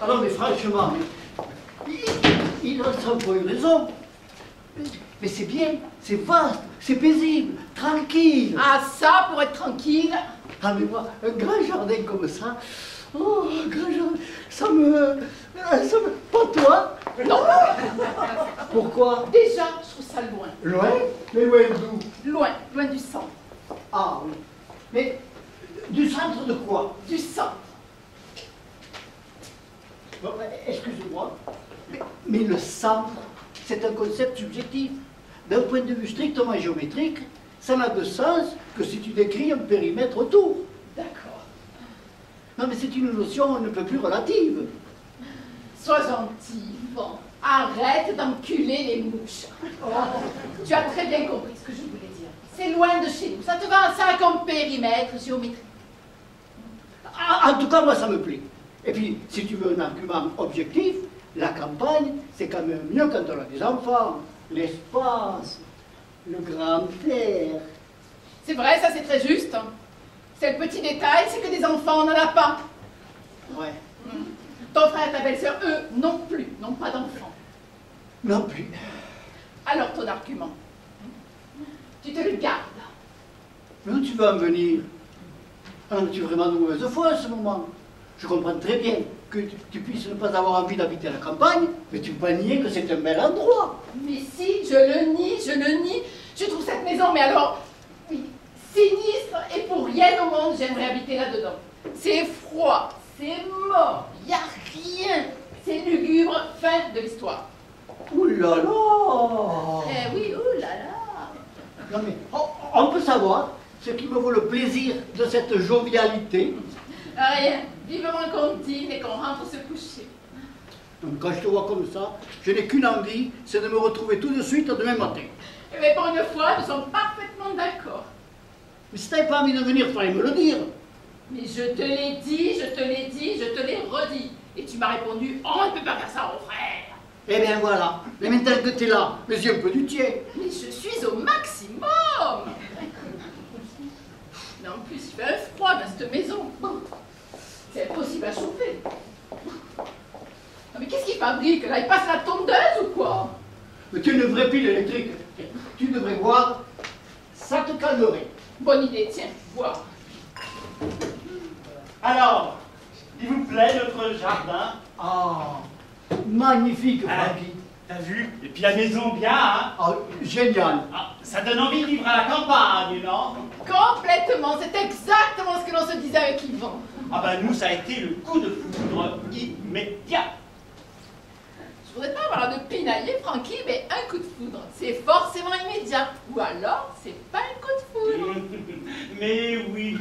Alors, mais franchement, il a sans point une raison. Mais c'est bien, c'est vaste, c'est paisible, tranquille. Ah, ça, pour être tranquille. Ah, mais moi, un grand jardin comme ça, oh, un grand jardin, ça me... Pas toi? Non. Pourquoi? Déjà, je trouve ça loin. Loin? Mais loin d'où? Loin, loin du centre. Ah oui. Mais du centre de quoi? Du centre. Bon, excusez-moi, mais le centre, c'est un concept subjectif. D'un point de vue strictement géométrique, ça n'a de sens que si tu décris un périmètre autour. D'accord. Non, mais c'est une notion un peu plus relative. Sois gentil, Yvan. Arrête d'enculer les mouches. Oh, tu as très bien compris ce que je voulais dire. C'est loin de chez nous. Ça te va ça comme périmètre géométrique. En tout cas, moi, ça me plaît. Et puis, si tu veux un argument objectif, la campagne, c'est quand même mieux quand on a des enfants. L'espace, le grand air. C'est vrai, ça c'est très juste. C'est le petit détail, c'est que des enfants, on n'en a pas. Ouais. Ton frère et ta belle-sœur, eux, non plus, n'ont pas d'enfants. Non plus. Alors ton argument, tu te le gardes. Mais où tu veux en venir? En as-tu vraiment de mauvaise foi à ce moment? Je comprends très bien que tu puisses ne pas avoir envie d'habiter à la campagne, mais tu peux pas nier que c'est un bel endroit. Mais si, je le nie, je le nie. Je trouve cette maison, mais alors, oui, sinistre, et pour rien au monde, j'aimerais habiter là-dedans. C'est froid, c'est mort, il n'y a rien. C'est lugubre, fin de l'histoire. Ouh là là! Eh oui, ouh là là. Non mais, on peut savoir ce qui me vaut le plaisir de cette jovialité. Rien, vivement qu'on dîne et qu'on rentre se coucher. Donc quand je te vois comme ça, je n'ai qu'une envie, c'est de me retrouver tout de suite demain matin. Mais pour une fois, nous sommes parfaitement d'accord. Mais si tu n'avais pas envie de venir, il fallait me le dire. Mais je te l'ai dit, je te l'ai dit, je te l'ai redit. Et tu m'as répondu, oh, on ne peut pas faire ça au frère. Eh bien voilà, mais maintenant que tu es là, mais j'ai un peu du tien. Mais je suis au maximum. Mais en plus, il fait un froid dans cette maison. C'est impossible à chauffer. Non mais qu'est-ce qu'il fabrique là? Il passe la tondeuse ou quoi? Mais tu es une vraie pile électrique. Tu devrais voir, ça te calmerait. Bonne idée, tiens, bois. Alors, il vous plaît notre jardin? Ah, magnifique, Francky. T'as vu? Et puis la maison bien, hein? Ah, génial. Ah, ça donne envie de vivre à la campagne, non? Complètement, c'est exactement ce que l'on se disait avec Yvan. Ah ben nous, ça a été le coup de foudre immédiat. Je voudrais pas avoir de pinailler, Francky, mais un coup de foudre, c'est forcément immédiat. Ou alors, c'est pas un coup de foudre. Mais oui,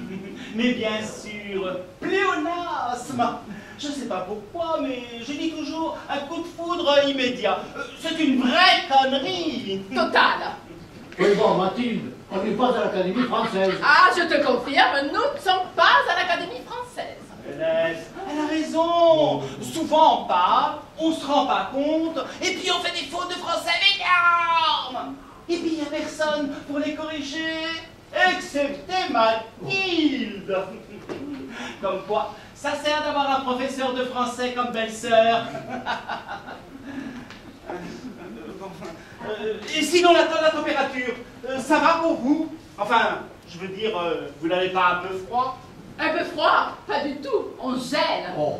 mais bien sûr, pléonasme. Je sais pas pourquoi, mais je dis toujours un coup de foudre immédiat. C'est une vraie connerie. Total. Oui, bon, Mathilde, on n'est pas à l'Académie française. Ah, je te confirme, nous ne sommes pas à l'Académie française. Elle a raison. Souvent on parle, on se rend pas compte, et puis on fait des fautes de français énormes. Et puis il n'y a personne pour les corriger, excepté Mathilde. Comme quoi, ça sert d'avoir un professeur de français comme belle-sœur. Et sinon, la température, ça va pour vous? Enfin, je veux dire, vous n'avez pas un peu froid? Un peu froid? Pas du tout, on gèle. Oh.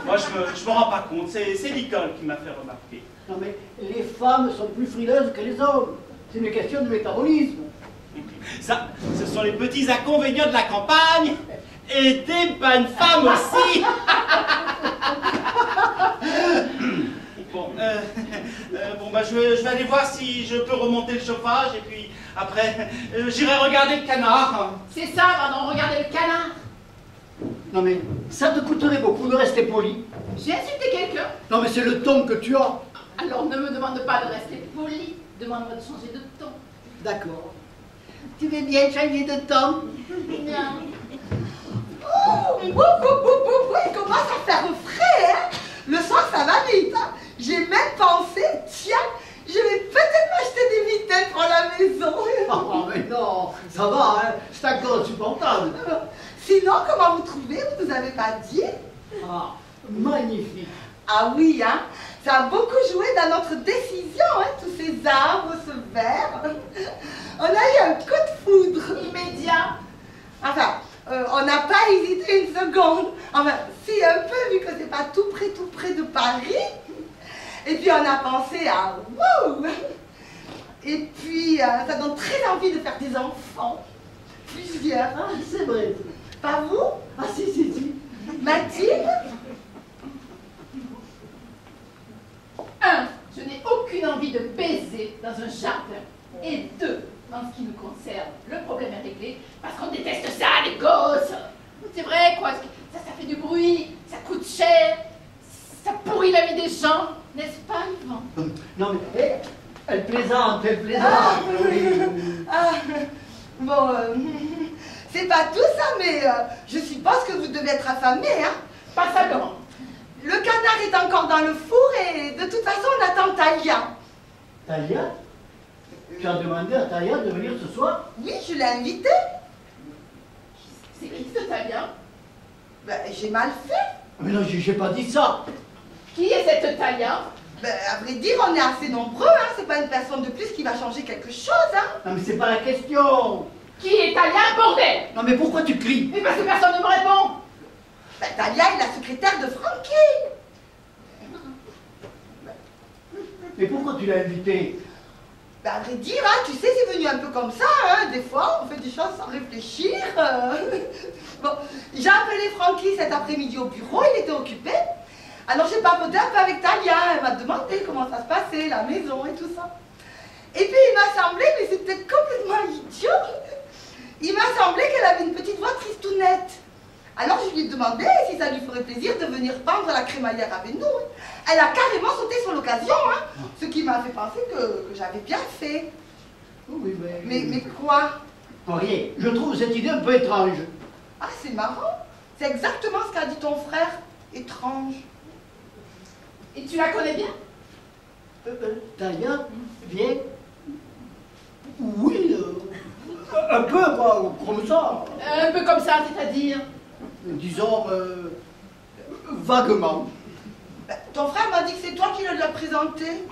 Moi, je me rends pas compte, c'est l'école qui m'a fait remarquer. Non mais les femmes sont plus frileuses que les hommes. C'est une question de métabolisme. Ça, ce sont les petits inconvénients de la campagne, et des bonnes femmes aussi. Bon, bah, je vais aller voir si je peux remonter le chauffage, et puis après, j'irai regarder le canard. C'est ça, pardon, regardez le canard. Non mais ça te coûterait beaucoup de rester poli. J'ai insulté quelqu'un. Non mais c'est le ton que tu as. Alors ne me demande pas de rester poli, demande-moi de changer de ton. D'accord. Tu veux bien changer de ton? Non. Oh, bou, bou, bou, bou. vous avez pas dit. Ah, magnifique. Ah oui, hein, ça a beaucoup joué dans notre décision, hein, tous ces arbres, ce verre. On a eu un coup de foudre. Immédiat. Enfin, on n'a pas hésité une seconde. Enfin, si un peu, vu que c'est pas tout près de Paris. Et puis on a pensé à wow. Et puis ça donne très envie de faire des enfants. Plusieurs. Ah, c'est vrai. Pas vous? Ah, si. Mathilde? 1. Je n'ai aucune envie de baiser dans un jardin. Et 2. En ce qui nous concerne, le problème est réglé parce qu'on déteste ça, les gosses. C'est vrai, quoi. Ça fait du bruit, ça coûte cher, ça pourrit la vie des gens. N'est-ce pas, Yvan? Non, mais elle plaisante. Ah, ah, bon, c'est pas tout ça, mais je suppose que vous devez être affamé, hein? Passablement. Le canard est encore dans le four et de toute façon on attend Talia. Talia? Tu as demandé à Talia de venir ce soir? Oui, je l'ai invitée. C'est qui ce Talia? Ben, j'ai mal fait. Mais non, j'ai pas dit ça. Qui est cette Talia? Ben, à vrai dire, on est assez nombreux, hein. C'est pas une personne de plus qui va changer quelque chose, hein. Non, mais c'est pas la question. Qui est Talia, bordel? Non, mais pourquoi tu cries? Mais parce que personne ne me répond. Ben, Talia est la secrétaire de Francky. Mais pourquoi tu l'as invitée? Ben, à vrai dire, hein, tu sais, c'est venu un peu comme ça, hein. Des fois, on fait des choses sans réfléchir. Bon, j'ai appelé Francky cet après-midi au bureau, il était occupé. Alors j'ai papoté un peu avec Talia, elle m'a demandé comment ça se passait, la maison et tout ça. Et puis il m'a semblé, mais c'est peut-être complètement idiot, il m'a semblé qu'elle avait une petite voix tristounette. Alors je lui ai demandé si ça lui ferait plaisir de venir pendre la crémaillère avec nous. Elle a carrément sauté sur l'occasion, hein, ce qui m'a fait penser que j'avais bien fait. Oui, Mais quoi? Rien. Je trouve cette idée un peu étrange. Ah, c'est marrant. C'est exactement ce qu'a dit ton frère. Étrange. Et tu la connais bien? Talia vient. Oui, un peu, quoi, comme ça. Un peu comme ça, c'est-à-dire? Disons, vaguement. Ben, ton frère m'a dit que c'est toi qui l'as présenté.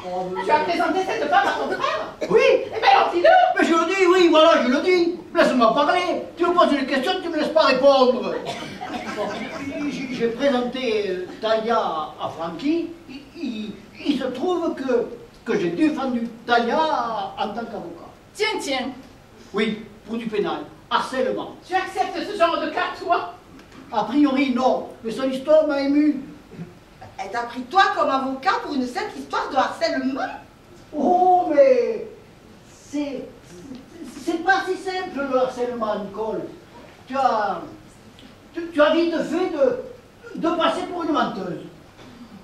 Tu as présenté cette femme à ton frère? Oui. Eh bien, alors dis-le! Mais je le dis, oui, voilà, je le dis. Laisse-moi parler. Tu me poses une question, tu me laisses pas répondre. Bon, j'ai présenté Talia à Francky. Il se trouve que j'ai défendu Talia en tant qu'avocat. Tiens. Oui, pour du pénal. Harcèlement. Tu acceptes ce genre de cas, toi? A priori, non. Mais son histoire m'a ému. Elle t'a pris toi comme avocat pour une simple histoire de harcèlement? Oh, mais c'est pas si simple le harcèlement, Nicole. Tu as vite fait de passer pour une menteuse.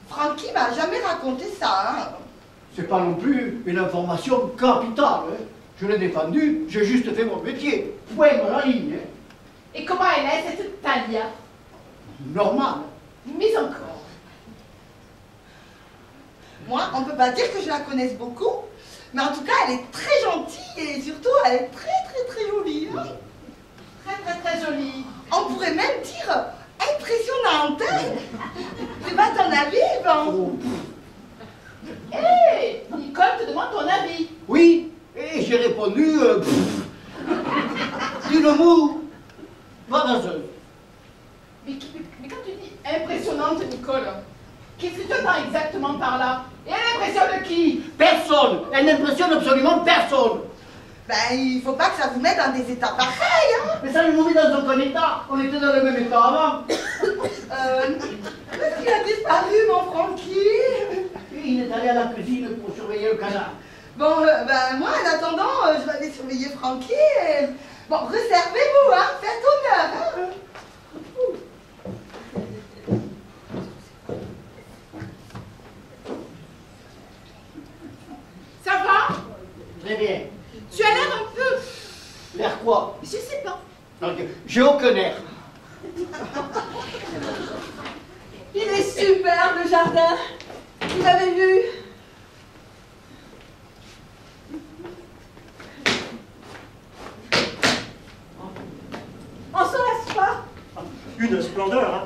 Francky m'a jamais raconté ça, hein. C'est pas non plus une information capitale. Hein. Je l'ai défendu, j'ai juste fait mon métier. Point à la ligne. Hein. Et comment elle est, cette Talia? Normal. Mais encore. Moi, on peut pas dire que je la connaisse beaucoup, mais en tout cas, elle est très gentille et surtout, elle est très jolie. Hein. Très jolie. On pourrait même dire impressionnante. Hein. C'est pas ton avis, Yvan? Hé, Nicole te demande ton avis. Oui, et j'ai répondu d'une moue vareuse. Mais quand tu dis impressionnante, Nicole, qu'est-ce que tu entends exactement par là? Et elle impressionne qui? Personne. Elle n'impressionne absolument personne. Ben, il faut pas que ça vous mette dans des états pareils, hein. Mais ça nous met dans aucun état. On était dans le même état avant. Est-ce qu'il a disparu, mon Francky? Il est allé à la cuisine pour surveiller le canard. Bon, ben moi, en attendant, je vais aller surveiller Francky et... Bon, réservez-vous, hein, faites honneur, hein. Ça va? Très bien. Tu as l'air un peu... L'air quoi? Je sais pas. Ok. J'ai aucun air. Il est super, le jardin. Vous l'avez vu? On se lasse pas? Une splendide grandeur, hein.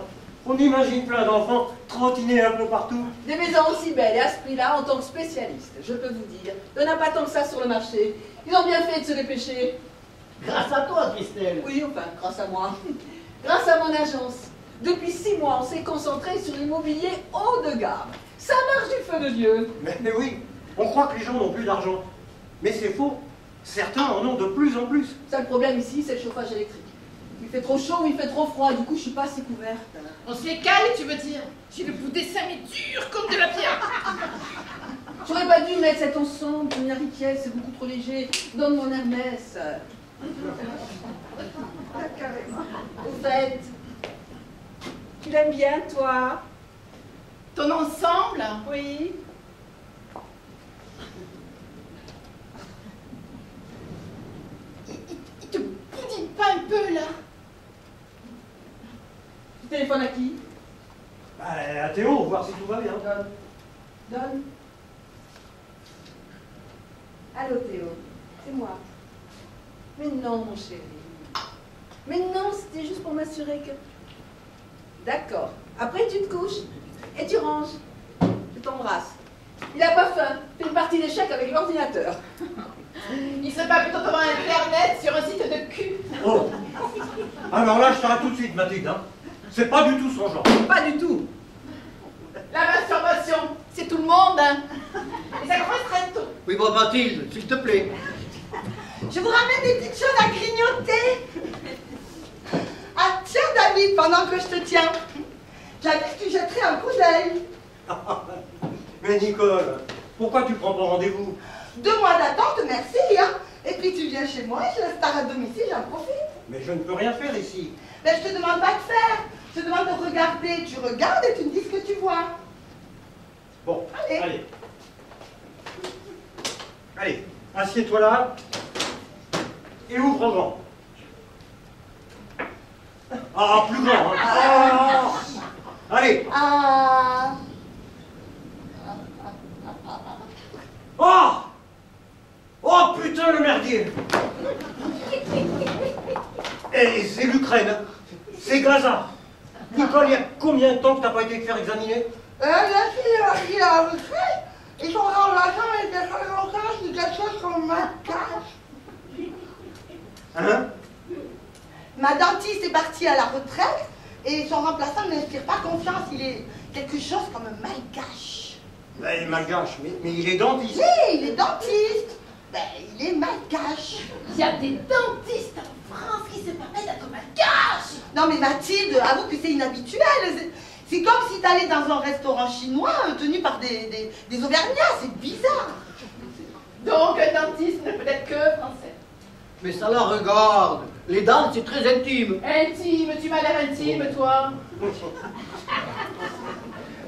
On imagine plein d'enfants trottiner un peu partout. Des maisons aussi belles et à ce prix-là, en tant que spécialiste, je peux vous dire, il n'y en a pas tant que ça sur le marché. Ils ont bien fait de se dépêcher. Grâce à toi, Christelle. Oui, enfin, grâce à moi. Grâce à mon agence. Depuis 6 mois, on s'est concentré sur l'immobilier haut de gamme. Ça marche du feu de Dieu. Mais oui, on croit que les gens n'ont plus d'argent. Mais c'est faux. Certains en ont de plus en plus. Ça, le problème ici, c'est le chauffage électrique. Il fait trop chaud ou il fait trop froid, du coup, je suis pas assez couverte. On s'écale, tu veux dire? J'ai le bout des seins, mais dur comme de la pierre. J'aurais pas dû mettre cet ensemble, Sonia Riquel, c'est beaucoup trop léger. Donne mon Hermès. Au fait, tu l'aimes bien, toi? Ton ensemble? Oui. Il te boudine pas un peu, là? Tu téléphones à qui? Bah, à Théo, voir si tout va bien. Donne. Donne. Allô, Théo. C'est moi. Mais non, mon chéri. Mais non, c'était juste pour m'assurer que... D'accord. Après, tu te couches et tu ranges. Je t'embrasse. Il a pas faim. Fais une partie d'échecs avec l'ordinateur. Il serait pas plutôt devant Internet sur un site de cul? Oh. Alors là, je t'arrête tout de suite, Mathilde. Hein. C'est pas du tout son genre. Pas du tout. La masturbation, c'est tout le monde, hein? Et ça commence très tôt. Oui, bon, Mathilde, s'il te plaît. Je vous ramène des petites choses à grignoter. Ah, tiens, David, pendant que je te tiens, j'avais dit que tu jetterais un coup d'œil. Mais Nicole, pourquoi tu prends pas rendez-vous? 2 mois d'attente, merci, hein. Et puis tu viens chez moi, je laisse ta à domicile, j'en profite. Mais je ne peux rien faire ici. Mais je te demande pas de faire, je te demande de regarder. Tu regardes et tu me dis ce que tu vois. Bon, Allez. allez. Allez, assieds-toi là. Et ouvre grand. Ah, plus grand, hein. Ah. Allez. Ah. Oh! Oh putain le merdier! Et c'est l'Ukraine, c'est Gaza. Nicole, il y a combien de temps que t'as pas été te faire examiner? Là, il a fait. Ils sont dans la chambre et des choses comme ça, c'est quelque chose comme ma cache. Hein? Ma dentiste est partie à la retraite et son remplaçant ne m'inspire pas confiance. Il est quelque chose comme un malgache. Ben, il est malgache, mais il est dentiste. Oui, il est dentiste. Ben, il est malgache. Il y a des dentistes en France qui se permettent d'être malgaches. Non mais Mathilde, avoue que c'est inhabituel. C'est comme si t'allais dans un restaurant chinois tenu par des Auvergnats. C'est bizarre. Donc un dentiste ne peut être que français. Mais ça la regarde. Les dents, c'est très intime. Intime, tu m'as l'air intime, toi.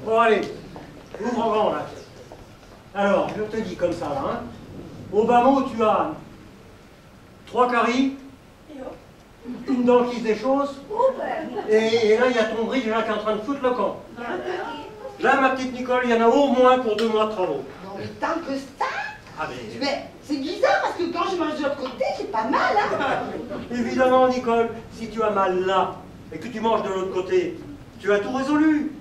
Bon, allez, ouvre grand là. Alors, je te dis comme ça, là, hein. Au bas mot, tu as 3 caries, une dent qui se déchausse, et là, il y a ton bridge là qui est en train de foutre le camp. Là, ma petite Nicole, il y en a au moins pour 2 mois de travaux. Non mais tant que ça. Ah, Mais c'est bizarre parce que quand je mange de l'autre côté, c'est pas mal, hein. évidemment, Nicole, si tu as mal là, et que tu manges de l'autre côté, tu as tout résolu.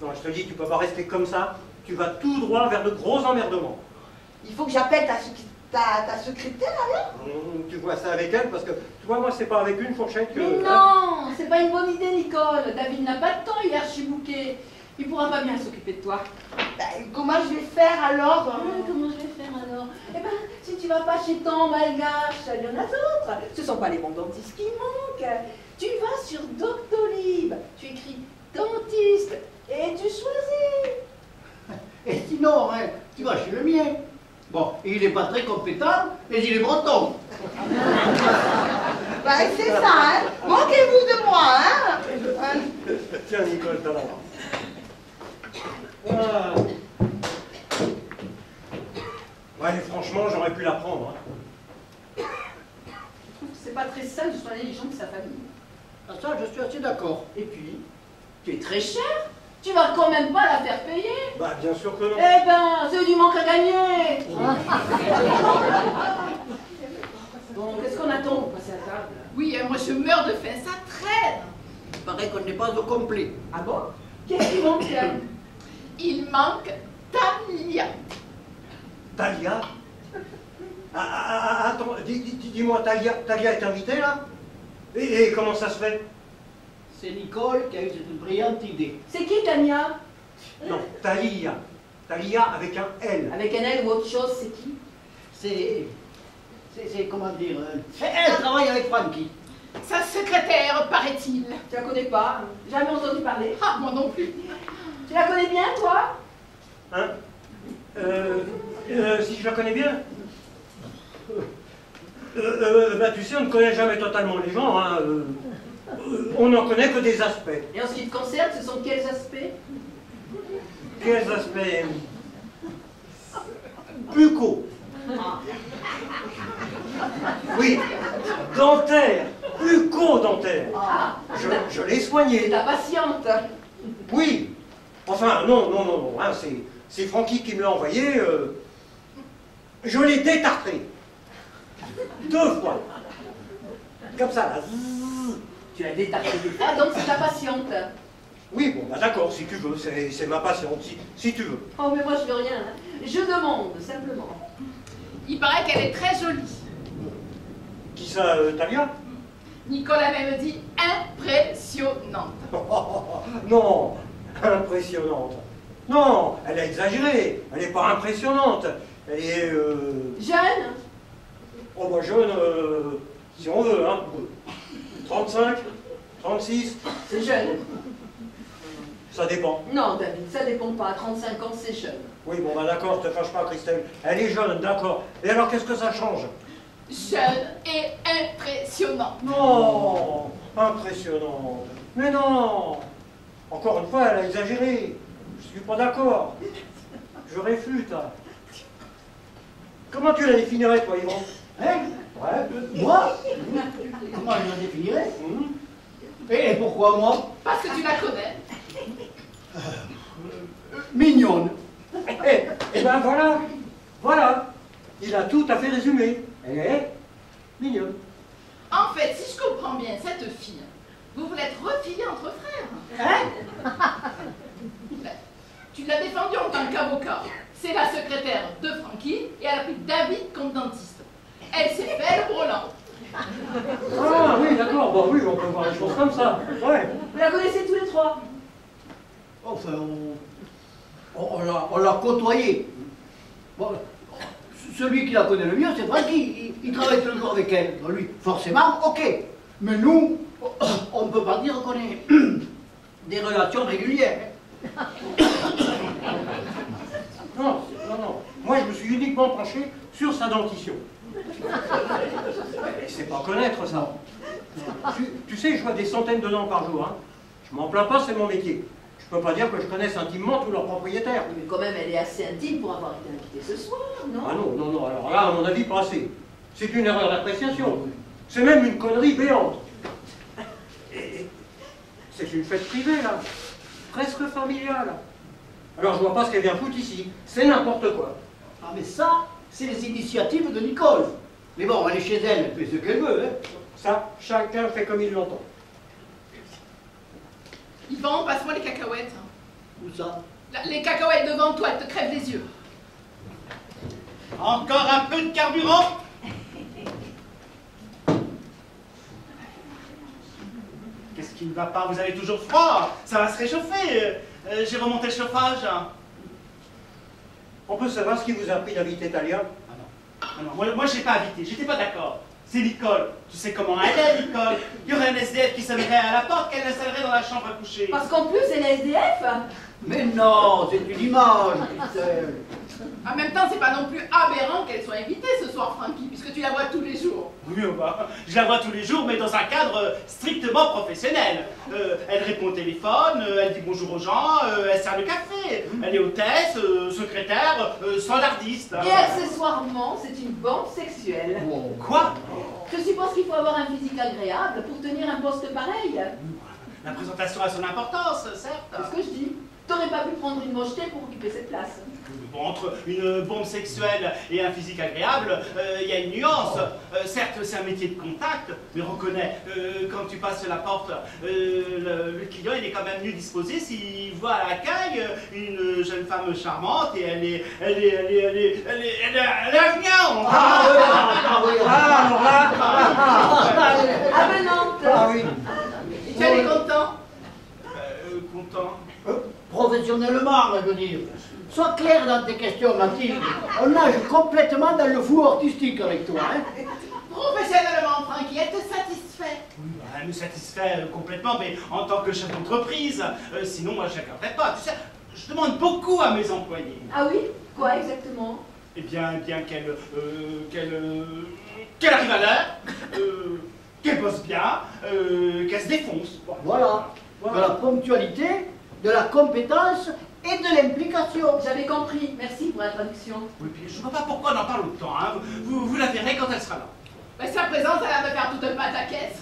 Non, je te dis, tu peux pas rester comme ça, tu vas tout droit vers de gros emmerdements. Il faut que j'appelle ta secrétaire alors. Tu vois ça avec elle, parce que, tu vois, moi, c'est pas avec une fourchette que... Mais non, c'est pas une bonne idée, Nicole. David n'a pas de temps, il est archibouqué. Il pourra pas bien s'occuper de toi. Ben, comment je vais faire alors Comment je vais faire alors? Eh ben, si tu vas pas chez ton malgache, il y en a d'autres. Ce sont pas les bons dentistes qui manquent. Tu vas sur Doctolib, tu écris dentiste et tu choisis. Et sinon, hein, tu vas chez le mien. Bon, il n'est pas très compétent, mais il est breton. Ben, c'est ça, hein. Moquez-vous de moi, hein. Tiens, Nicole, t'as la main. Ah. Ouais, franchement, j'aurais pu la prendre. Hein. Je trouve que c'est pas très sain de soigner les gens de sa famille. À ça, je suis assez d'accord. Et puis, tu es très cher. Tu vas quand même pas la faire payer. Bah, bien sûr que non. Eh ben, c'est du manque à gagner. Bon, qu'est-ce qu'on attend pour passer à table? Oui, moi je meurs de faim, ça traîne. paraît qu'on n'est pas au complet. Ah bon? Qu'est-ce qui manque? Il manque Talia. Talia? Attends, dis-moi, Talia est invitée là? Et comment ça se fait? C'est Nicole qui a eu cette brillante idée. C'est qui, Tania? Non, Talia. Talia avec un L. Avec un L ou autre chose, c'est qui? C'est comment dire... elle travaille avec Frankie. Sa secrétaire, paraît-il. Tu la connais pas? Jamais entendu parler? Ah, moi non plus. Tu la connais bien, toi? Hein? Si je la connais bien? Bah, tu sais, on ne connaît jamais totalement les gens, hein. On n'en connaît que des aspects. Et en ce qui te concerne, ce sont quels aspects? Quels aspects? Buccaux. Oui, dentaire, bucco-dentaire. Ah, Je l'ai c'est soigné. ta patiente. Oui. Enfin, non, hein, c'est Francky qui me l'a envoyé. Je l'ai détartré. 2 fois. Comme ça, là. Tu l'as détartré. Ah, donc c'est ta patiente. Oui, bon, bah d'accord, si tu veux, c'est ma patiente, si tu veux. Oh, mais moi je veux rien. Hein. Je demande, simplement. Il paraît qu'elle est très jolie. Qui ça, Talia? Nicole a même dit impressionnante. Non, impressionnante. Non, elle a exagéré. Elle n'est pas impressionnante. Elle est... Jeune? Oh, bah jeune, si on veut, hein. 35, 36, C'est jeune. ça dépend. Non, David, ça dépend pas. À 35 ans, c'est jeune. Oui, bon, bah d'accord, te fâche pas, Christelle. Elle est jeune, d'accord. Et alors, qu'est-ce que ça change? Jeune et impressionnante. Non, impressionnante. Mais non. Encore une fois, elle a exagéré. Je suis pas d'accord. Je réfute. Comment tu la définirais, toi, Yvon? Hein? Ouais, moi? Comment je la définirais? Et pourquoi moi? Parce que tu la connais. Mignonne. Eh ben voilà. Voilà. Il a tout à fait résumé. Elle est mignonne. En fait, si je comprends bien cette fille, vous voulez être refilés entre frères. Hein? Tu l'as défendue en tant qu'avocat. C'est la secrétaire de Francky et elle a pris David comme dentiste. Elle s'est fait le Roland. Ah oui, d'accord. Bon, oui, on peut voir les choses comme ça. Ouais. Vous la connaissez tous les trois? Enfin, on l'a côtoyé. Bon, celui qui la connaît le mieux, c'est Francky. Il travaille tous les jours avec elle. Bon, lui, forcément, ok. Mais nous, on ne peut pas dire qu'on ait des relations régulières. Non. Moi, je me suis uniquement penché sur sa dentition. Et c'est pas connaître ça. Tu sais, je vois des centaines de dents par jour. Hein. Je m'en plains pas, c'est mon métier. Je peux pas dire que je connaisse intimement tous leurs propriétaires. Mais quand même, elle est assez intime pour avoir été invitée ce soir, non? Ah non, alors là, à mon avis, pas assez. C'est une erreur d'appréciation. C'est même une connerie béante. Et c'est une fête privée, là. Presque familiale. Alors je vois pas ce qu'elle vient foutre ici. C'est n'importe quoi. Ah mais ça, c'est les initiatives de Nicole. Mais bon, elle est chez elle, elle fait ce qu'elle veut. Hein. Ça, chacun fait comme il l'entend. Yvan, passe-moi les cacahuètes. Où ça? Les cacahuètes devant toi, elles te crèvent les yeux. Encore un peu de carburant? Qu'est-ce qui ne va pas? Vous avez toujours froid? Ça va se réchauffer. J'ai remonté le chauffage. On peut savoir ce qui vous a pris d'inviter Talia? Ah non, moi je n'ai pas invité, j'étais pas d'accord. C'est Nicole. Tu sais comment elle est, Nicole? Il y aurait un SDF qui sonnerait à la porte, qu'elle installerait dans la chambre à coucher. Parce qu'en plus, elle est SDF. Mais non, c'est une image, Christelle. En même temps, c'est pas non plus aberrant qu'elle soit invitée ce soir, Francky, puisque tu la vois tous les jours. Oui, bah, je la vois tous les jours, mais dans un cadre strictement professionnel. Elle répond au téléphone, elle dit bonjour aux gens, elle sert le café. Elle est hôtesse, secrétaire, standardiste. Et accessoirement, c'est une bande sexuelle. Wow. Quoi? Je suppose qu'il faut avoir un physique agréable pour tenir un poste pareil. La présentation a son importance, certes. C'est ce que je dis. T'aurais pas pu prendre une mocheté pour occuper cette place. Bon, entre une bombe sexuelle et un physique agréable, il y a une nuance. Certes, c'est un métier de contact, mais reconnais, quand tu passes la porte, le client il est quand même mieux disposé s'il voit à l'accueil une jeune femme charmante et elle est avenante. Avenante. Ah oui. Et tu es content? Content. Professionnellement, je veux dire. Sois clair dans tes questions, Mathilde. On nage complètement dans le flou artistique avec toi. Hein? Professionnellement, Francky, elle te satisfait? Oui, bah, elle me satisfait complètement, mais en tant que chef d'entreprise, sinon moi je n'accepterais pas. Tu sais, je demande beaucoup à mes employés. Ah oui? Quoi exactement? Eh bien qu'elle arrive à l'heure, qu'elle bosse bien, qu'elle se défonce. Voilà. De la ponctualité, de la compétence et de l'implication. J'avais compris. Merci pour la traduction. Oui, puis je ne vois pas pourquoi on en parle autant. Hein. Vous la verrez quand elle sera là. Mais sa présence a l'air de faire tout un pataquès.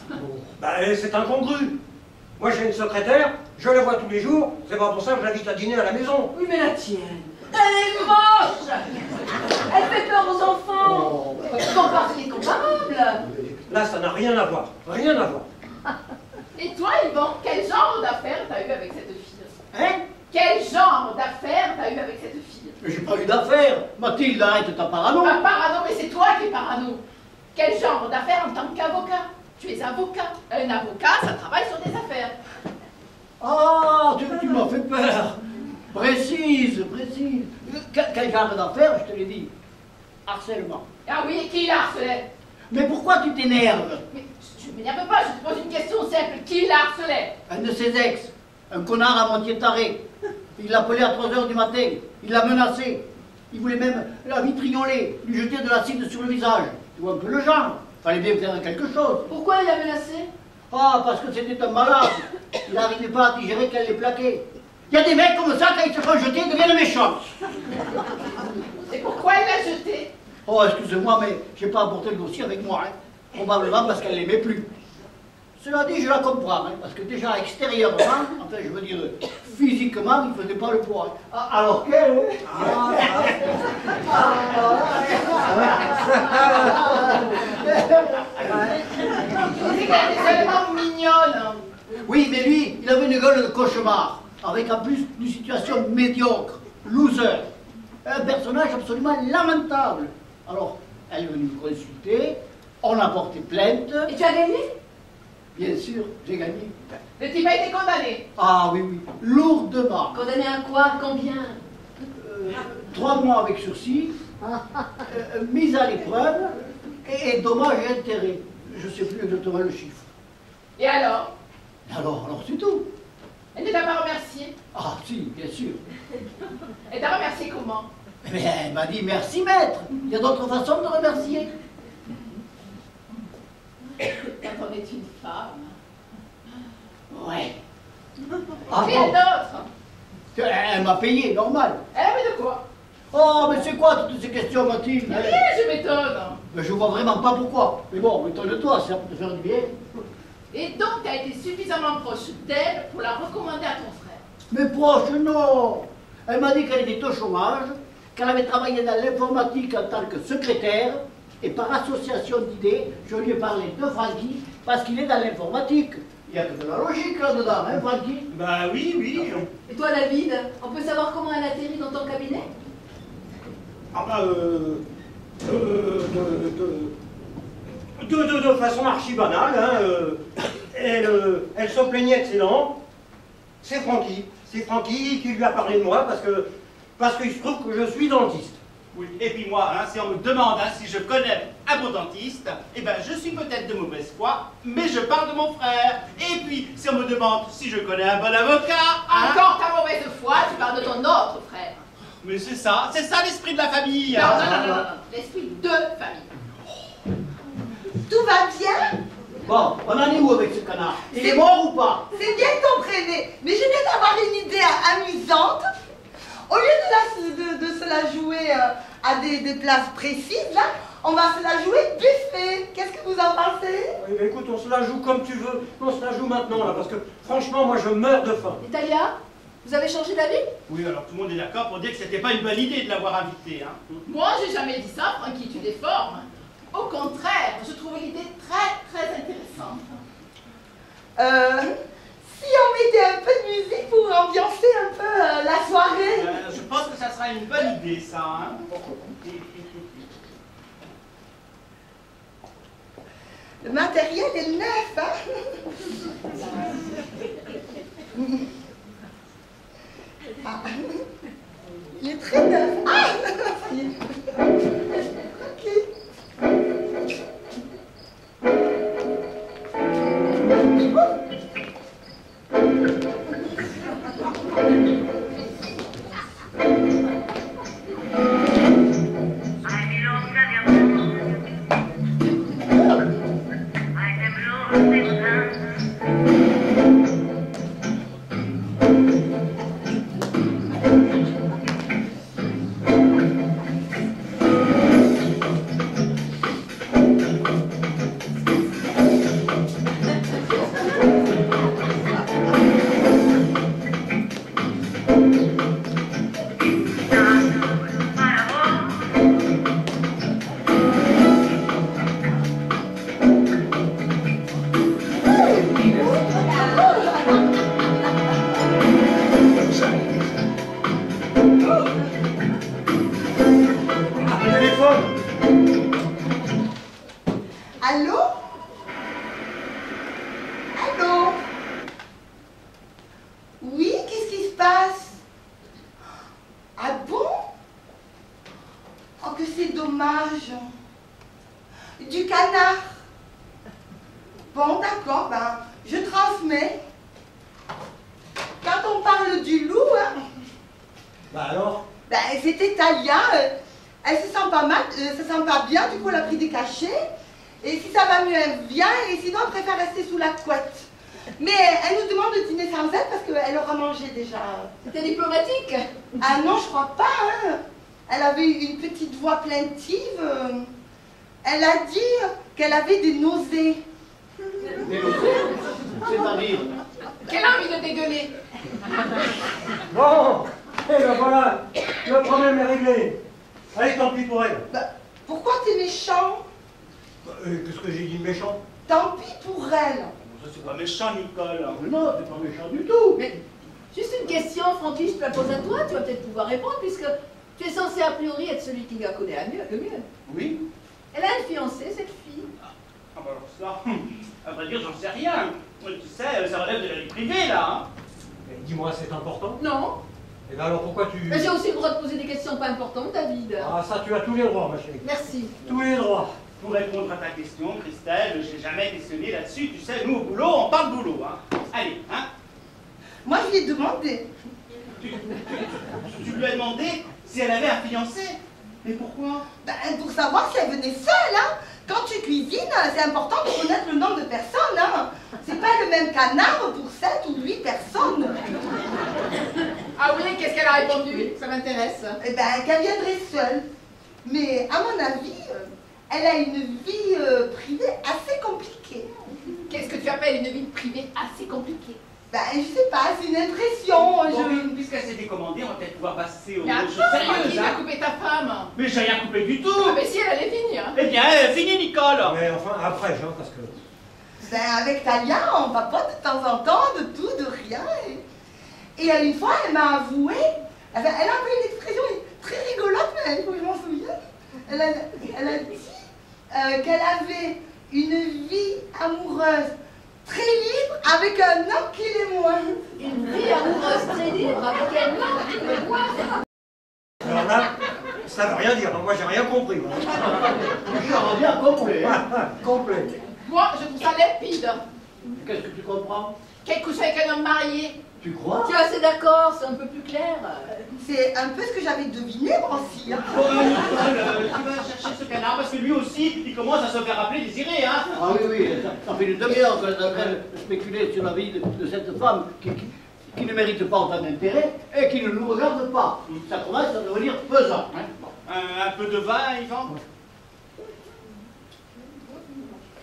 Bah, c'est incongru. Moi, j'ai une secrétaire, je la vois tous les jours, c'est pas pour ça que je l'invite à dîner à la maison. Oui, mais la tienne, elle est moche. Elle fait peur aux enfants. C'est incomparable. Là, ça n'a rien à voir. Rien à voir. Et toi, Yvan, quel genre d'affaires t'as eu avec cette fille? Hein? Quel genre d'affaires t'as eu avec cette fille? Mais j'ai pas eu d'affaires. Mathilde, arrête ta parano. Pas parano, mais c'est toi qui es parano. Quel genre d'affaires en tant qu'avocat? Tu es avocat. Un avocat, ça travaille sur des affaires. Ah, tu m'as fait peur. Précise. Quel genre d'affaires, je te l'ai dit. Harcèlement. Ah oui, qui la harcelait? Mais pourquoi tu t'énerves? Mais je m'énerve pas, je te pose une question simple. Qui la harcelait? Un de ses ex, un connard à moitié taré. Il l'appelait à 3 h du matin. Il l'a menacé. Il voulait même la vitrioler, lui jeter de l'acide sur le visage. Tu vois un peu le genre. Fallait bien faire quelque chose. Pourquoi il a menacé? Ah, parce que c'était un malade. Il n'arrivait pas à digérer qu'elle les plaquait. Il y a des mecs comme ça, quand ils se font jeter, ils deviennent méchants. Et pourquoi elle l'a jeté? Oh, excusez-moi, mais j'ai pas apporté le dossier avec moi. Hein. Probablement parce qu'elle l'aimait plus. Cela dit, je la comprends, hein, parce que déjà extérieurement, enfin je veux dire physiquement, il ne faisait pas le poids. Hein. Ah, alors qu'elle... C'est qu'elle est tellement mignonne. Oui, mais lui, il avait une gueule de cauchemar, avec en plus une situation médiocre, loser. Un personnage absolument lamentable. Alors, elle est venue me consulter, on a porté plainte. Et tu as gagné? Bien sûr, j'ai gagné. Le type a été condamné. Ah oui, lourdement. Condamné à quoi? Combien? 3 mois avec sursis, mise à l'épreuve et dommages et intérêts. Je ne sais plus exactement le chiffre. Et alors? Alors c'est tout. Elle ne t'a pas remercié? Ah si, bien sûr. Elle t'a remercié comment? Mais elle m'a dit merci maître. Il y a d'autres façons de remercier. Quand on est une femme. Ouais. Ah Rien bon, d'autre. elle m'a payé, normal. Mais de quoi? Oh, mais c'est quoi toutes ces questions, Mathilde? Mais je m'étonne. Mais je vois vraiment pas pourquoi. Mais bon, étonne-toi, ça peut te faire du bien. Et donc, tu as été suffisamment proche d'elle pour la recommander à ton frère. Mais proche, non. Elle m'a dit qu'elle était au chômage, qu'elle avait travaillé dans l'informatique en tant que secrétaire, et par association d'idées, je lui ai parlé de Francky, parce qu'il est dans l'informatique. Il n'y a que de la logique là-dedans, hein, Francky? Bah oui. Et toi, David, on peut savoir comment elle atterrit dans ton cabinet? Ah bah, de façon archi banale, hein, elle se plaignait de ses dents. C'est Francky qui lui a parlé de moi parce qu'il se trouve que je suis dentiste. Oui. Et puis moi, hein, si on me demande hein, si je connais un bon dentiste, eh ben je suis peut-être de mauvaise foi, mais je parle de mon frère. Et puis, si on me demande si je connais un bon avocat, hein, Encore ta mauvaise foi, tu parles de ton autre frère. mais c'est ça l'esprit de la famille. Non. L'esprit de famille. Tout va bien? Bon, on en est où avec ce canard? Il est mort ou pas? C'est bien que t'en prévenais, mais je viens d'avoir une idée amusante. Au lieu de se la jouer à des places précises, là, on va se la jouer buffet. Qu'est-ce que vous en pensez? Oui, mais écoute, on se la joue comme tu veux. On se la joue maintenant, là, parce que franchement, moi, je meurs de faim. Italia? Vous avez changé d'avis? Oui, alors tout le monde est d'accord pour dire que c'était pas une bonne idée de l'avoir invité, hein. Moi, j'ai jamais dit ça, Francky, tu déformes. Au contraire, je trouve l'idée très intéressante. Si on mettait un peu de musique pour ambiancer un peu la soirée. Je pense que ça sera une bonne idée, ça, hein. Le matériel est neuf, hein. Ah. Il est très neuf. Ah, ça y est. Ok. Allô? Allô? Oui, qu'est-ce qui se passe? Ah bon? Oh, que c'est dommage. Du canard. Bon, d'accord, ben, je transmets. Quand on parle du loup, hein, Bah alors? ben, c'était Talia. Elle se sent pas mal, se sent pas bien, du coup elle a pris des cachets. Et si ça va mieux, elle vient, et sinon elle préfère rester sous la couette. Mais elle nous demande de dîner sans elle parce qu'elle aura mangé déjà. C'était diplomatique? Ah non, je crois pas, hein. Elle avait une petite voix plaintive. Elle a dit qu'elle avait des nausées. C'est-à-dire, Quelle envie de dégueuler. Bon, et ben voilà, le problème est réglé. Allez, tant pis pour elle. Bah, pourquoi t'es méchant? Qu'est-ce que j'ai dit de méchant? Tant pis pour elle. Ça, c'est pas méchant, Nicole. non, c'est pas méchant du tout. Mais juste une question, Francky, je te la pose à toi, tu vas peut-être pouvoir répondre, puisque tu es censé a priori être celui qui la connaît le mieux. Oui. Elle a une fiancée, cette fille. Ah bah alors ça, à vrai dire, j'en sais rien. Tu sais, ça relève de la vie privée, là, hein. Dis-moi, c'est important? Non. Et ben alors pourquoi tu... Mais j'ai aussi le droit de poser des questions pas importantes, David. Ah ça, tu as tous les droits, ma chérie. Merci. Tous les droits. Pour répondre à ta question, Christelle, j'ai jamais questionné là-dessus. Tu sais, nous, au boulot, on parle boulot, hein. Allez, hein. Moi, je lui ai demandé. Tu lui as demandé si elle avait un fiancé. Mais pourquoi? Ben, pour savoir si elle venait seule, hein. Quand tu cuisines, c'est important de connaître le nombre de personnes, hein. C'est pas le même canard pour 7 ou 8 personnes. Ah oui, qu'est-ce qu'elle a répondu? Ça m'intéresse. Eh ben, qu'elle viendrait seule. Mais à mon avis, elle a une vie privée assez compliquée. Qu'est-ce que tu appelles une vie privée assez compliquée? Ben, je sais pas, c'est une impression. Bon, puisqu'elle s'est décommandée, on va peut-être pouvoir passer aux Mais choses attends, sérieuses, qui t'a hein. coupé ta femme? Mais j'ai rien coupé du tout. Ah mais si, elle allait finir. Eh bien, fini, Nicole. Mais enfin, après, hein, parce que... Ben, avec Talia, on papote de temps en temps, de tout, de rien. Et une fois, elle m'a avoué, elle a un peu une expression très rigolote, mais il faut que je m'en souvienne. Elle a dit qu'elle avait une vie amoureuse très libre avec un homme qui l'est moins. Une vie amoureuse très libre avec un homme qui le voit. Alors là, ça veut rien dire, hein. Moi j'ai rien compris. Moi. Je rends bien complet. Hein. Complet. Moi, je trouve ça limpide. Qu'est-ce que tu comprends? Qu'elle couche avec un homme marié. Tu crois? Tiens, c'est d'accord, c'est un peu plus clair. C'est un peu ce que j'avais deviné, moi aussi. Hein. Bon, Nicole, tu vas chercher ce canard parce que lui aussi, il commence à se faire appeler Désiré, hein. Ah oui, oui, ça fait une demi-heure qu'elle est en train de spéculer sur la vie de cette femme qui ne mérite pas autant d'intérêt et qui ne nous regarde pas. Ça commence à devenir pesant. Hein. Bon, un peu de vin, Yvan.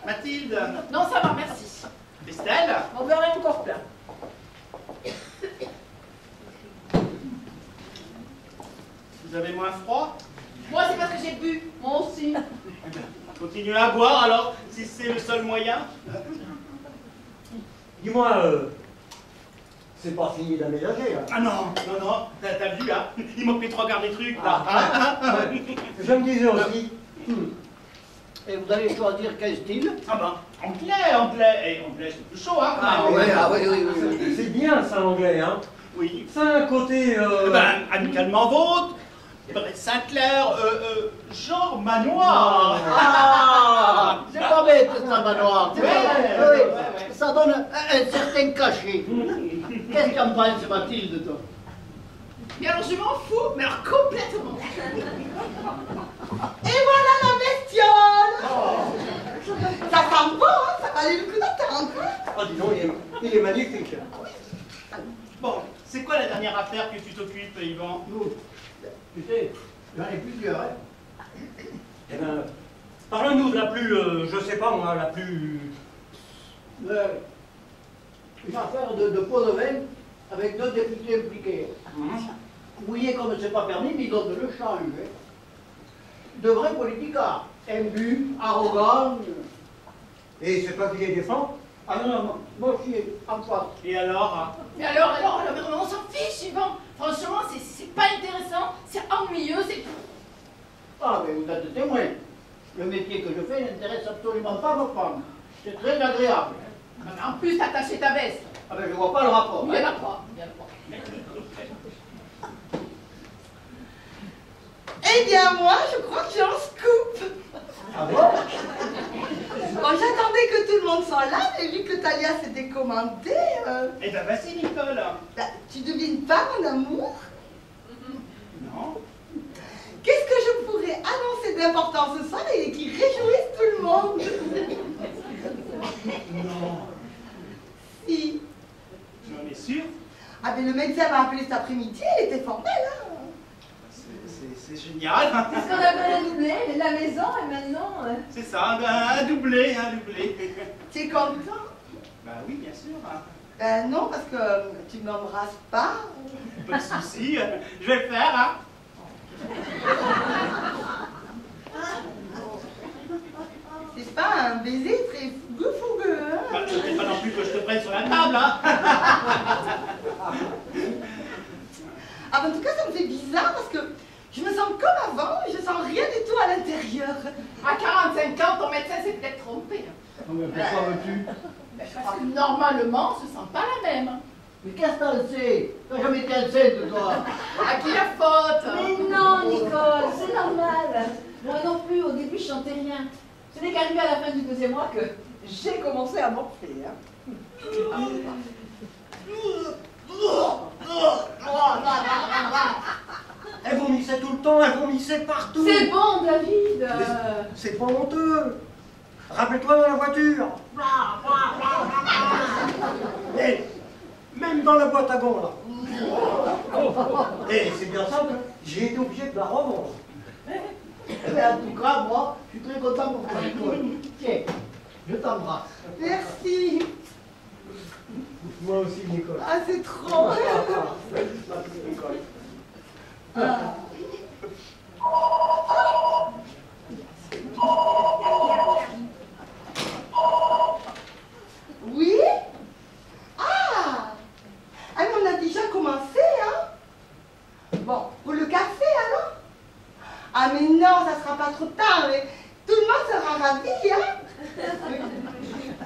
Mathilde. Non, ça va, merci. Estelle. On verra encore plein. Vous avez moins froid? Moi, c'est parce que j'ai bu. Moi aussi. Eh bien, continuez à boire alors, si c'est le seul moyen. Dis-moi, c'est pas fini d'aménager, là. Ah non, non, non, t'as vu, hein? Il manque les 3 quarts des trucs, là. Ouais. Je me disais aussi. Et vous allez choisir quel style? Ah ben, anglais. Et anglais, c'est plus chaud, hein? quand même. Oui. C'est bien ça, l'anglais, hein. Oui. Ça a un côté. Eh ben, amicalement vôtre, Brett Sinclair, genre manoir. Ah, c'est pas bête, ça, manoir. Ouais, ouais. Ça donne un certain cachet. Qu'est-ce qu'en pense Mathilde, toi? Mais alors, je m'en fous, mais alors complètement. Et voilà la bestiole. Ça sent bon, hein, ça valait le coup d'attendre. Oh, dis donc, il est magnifique. Bon, c'est quoi la dernière affaire que tu t'occupes, Yvan? Nous, tu sais, j'en ai plusieurs, hein. Eh ben, parle-nous de la plus, je sais pas moi, la plus. Une affaire de pot de vin avec 2 députés impliqués. Mouillé comme c'est pas permis, mais ils donnent le change. Hein. De vrais politicards. Imbus, arrogants. Et c'est pas qui les défend? Ah non, moi je suis en face. Et alors? Mais alors, on s'en fiche, Yvan. Franchement, c'est pas intéressant, c'est ennuyeux, c'est... Ah, mais vous êtes témoin. Le métier que je fais n'intéresse absolument pas vos femmes. C'est très agréable. Mais en plus, t'as taché ta veste. Ah ben je vois pas le rapport. Il y en hein. a pas, il y en a pas. Eh bien, moi, je crois que j'ai un scoop. Ah bon? Bon, j'attendais que tout le monde soit là, mais vu que Talia s'était commandée, Eh ben, vas-y, Nicole. bah, tu devines pas, mon amour? Non. Qu'est-ce que je pourrais annoncer d'important ce soir et qui réjouisse tout le monde? Non. Si. Tu en es sûr? Ah, ben le médecin m'a appelé cet après-midi, il était formel, hein. C'est génial. C'est ce qu'on appelle un doublé, la maison, et maintenant... C'est ça, un doublé. Tu es content? Bah oui, bien sûr. Ben non, parce que tu m'embrasses pas. Pas de souci, je vais le faire, hein. C'est pas un baiser très fougueux, hein? Bah, je ne fais pas non plus que je te prenne sur la table, hein. Ah, ben, en tout cas, ça me fait bizarre parce que je me sens comme avant et je sens rien du tout à l'intérieur. À 45 ans, ton médecin s'est peut-être trompé. Non, mais pourquoi veux-tu? Parce que normalement, on se sent pas la même. Mais qu'est-ce que t'en sais? T'as jamais été enceinte, toi? À qui la faute? Mais non, Nicole, c'est normal. Moi non plus, au début, je chantais rien. Ce n'est qu'arrivé à la fin du 2e mois que j'ai commencé à morfler. Hein. Elle vomissait tout le temps, elle vomissait partout. C'est bon, David. C'est pas honteux. Rappelle-toi dans la voiture. Et même dans la boîte à gants, là. Et c'est bien simple, j'ai été obligé de la revendre. Mais en tout cas, moi, je suis très content pour toi, Nicole. Tiens, je t'embrasse. Merci. Moi aussi, Nicole. Ah, c'est trop. Ah. Oui? Ah! Ah, mais on a déjà commencé, hein? Bon, pour le café, alors? Ah, mais non, ça sera pas trop tard, mais tout le monde sera ravi, hein?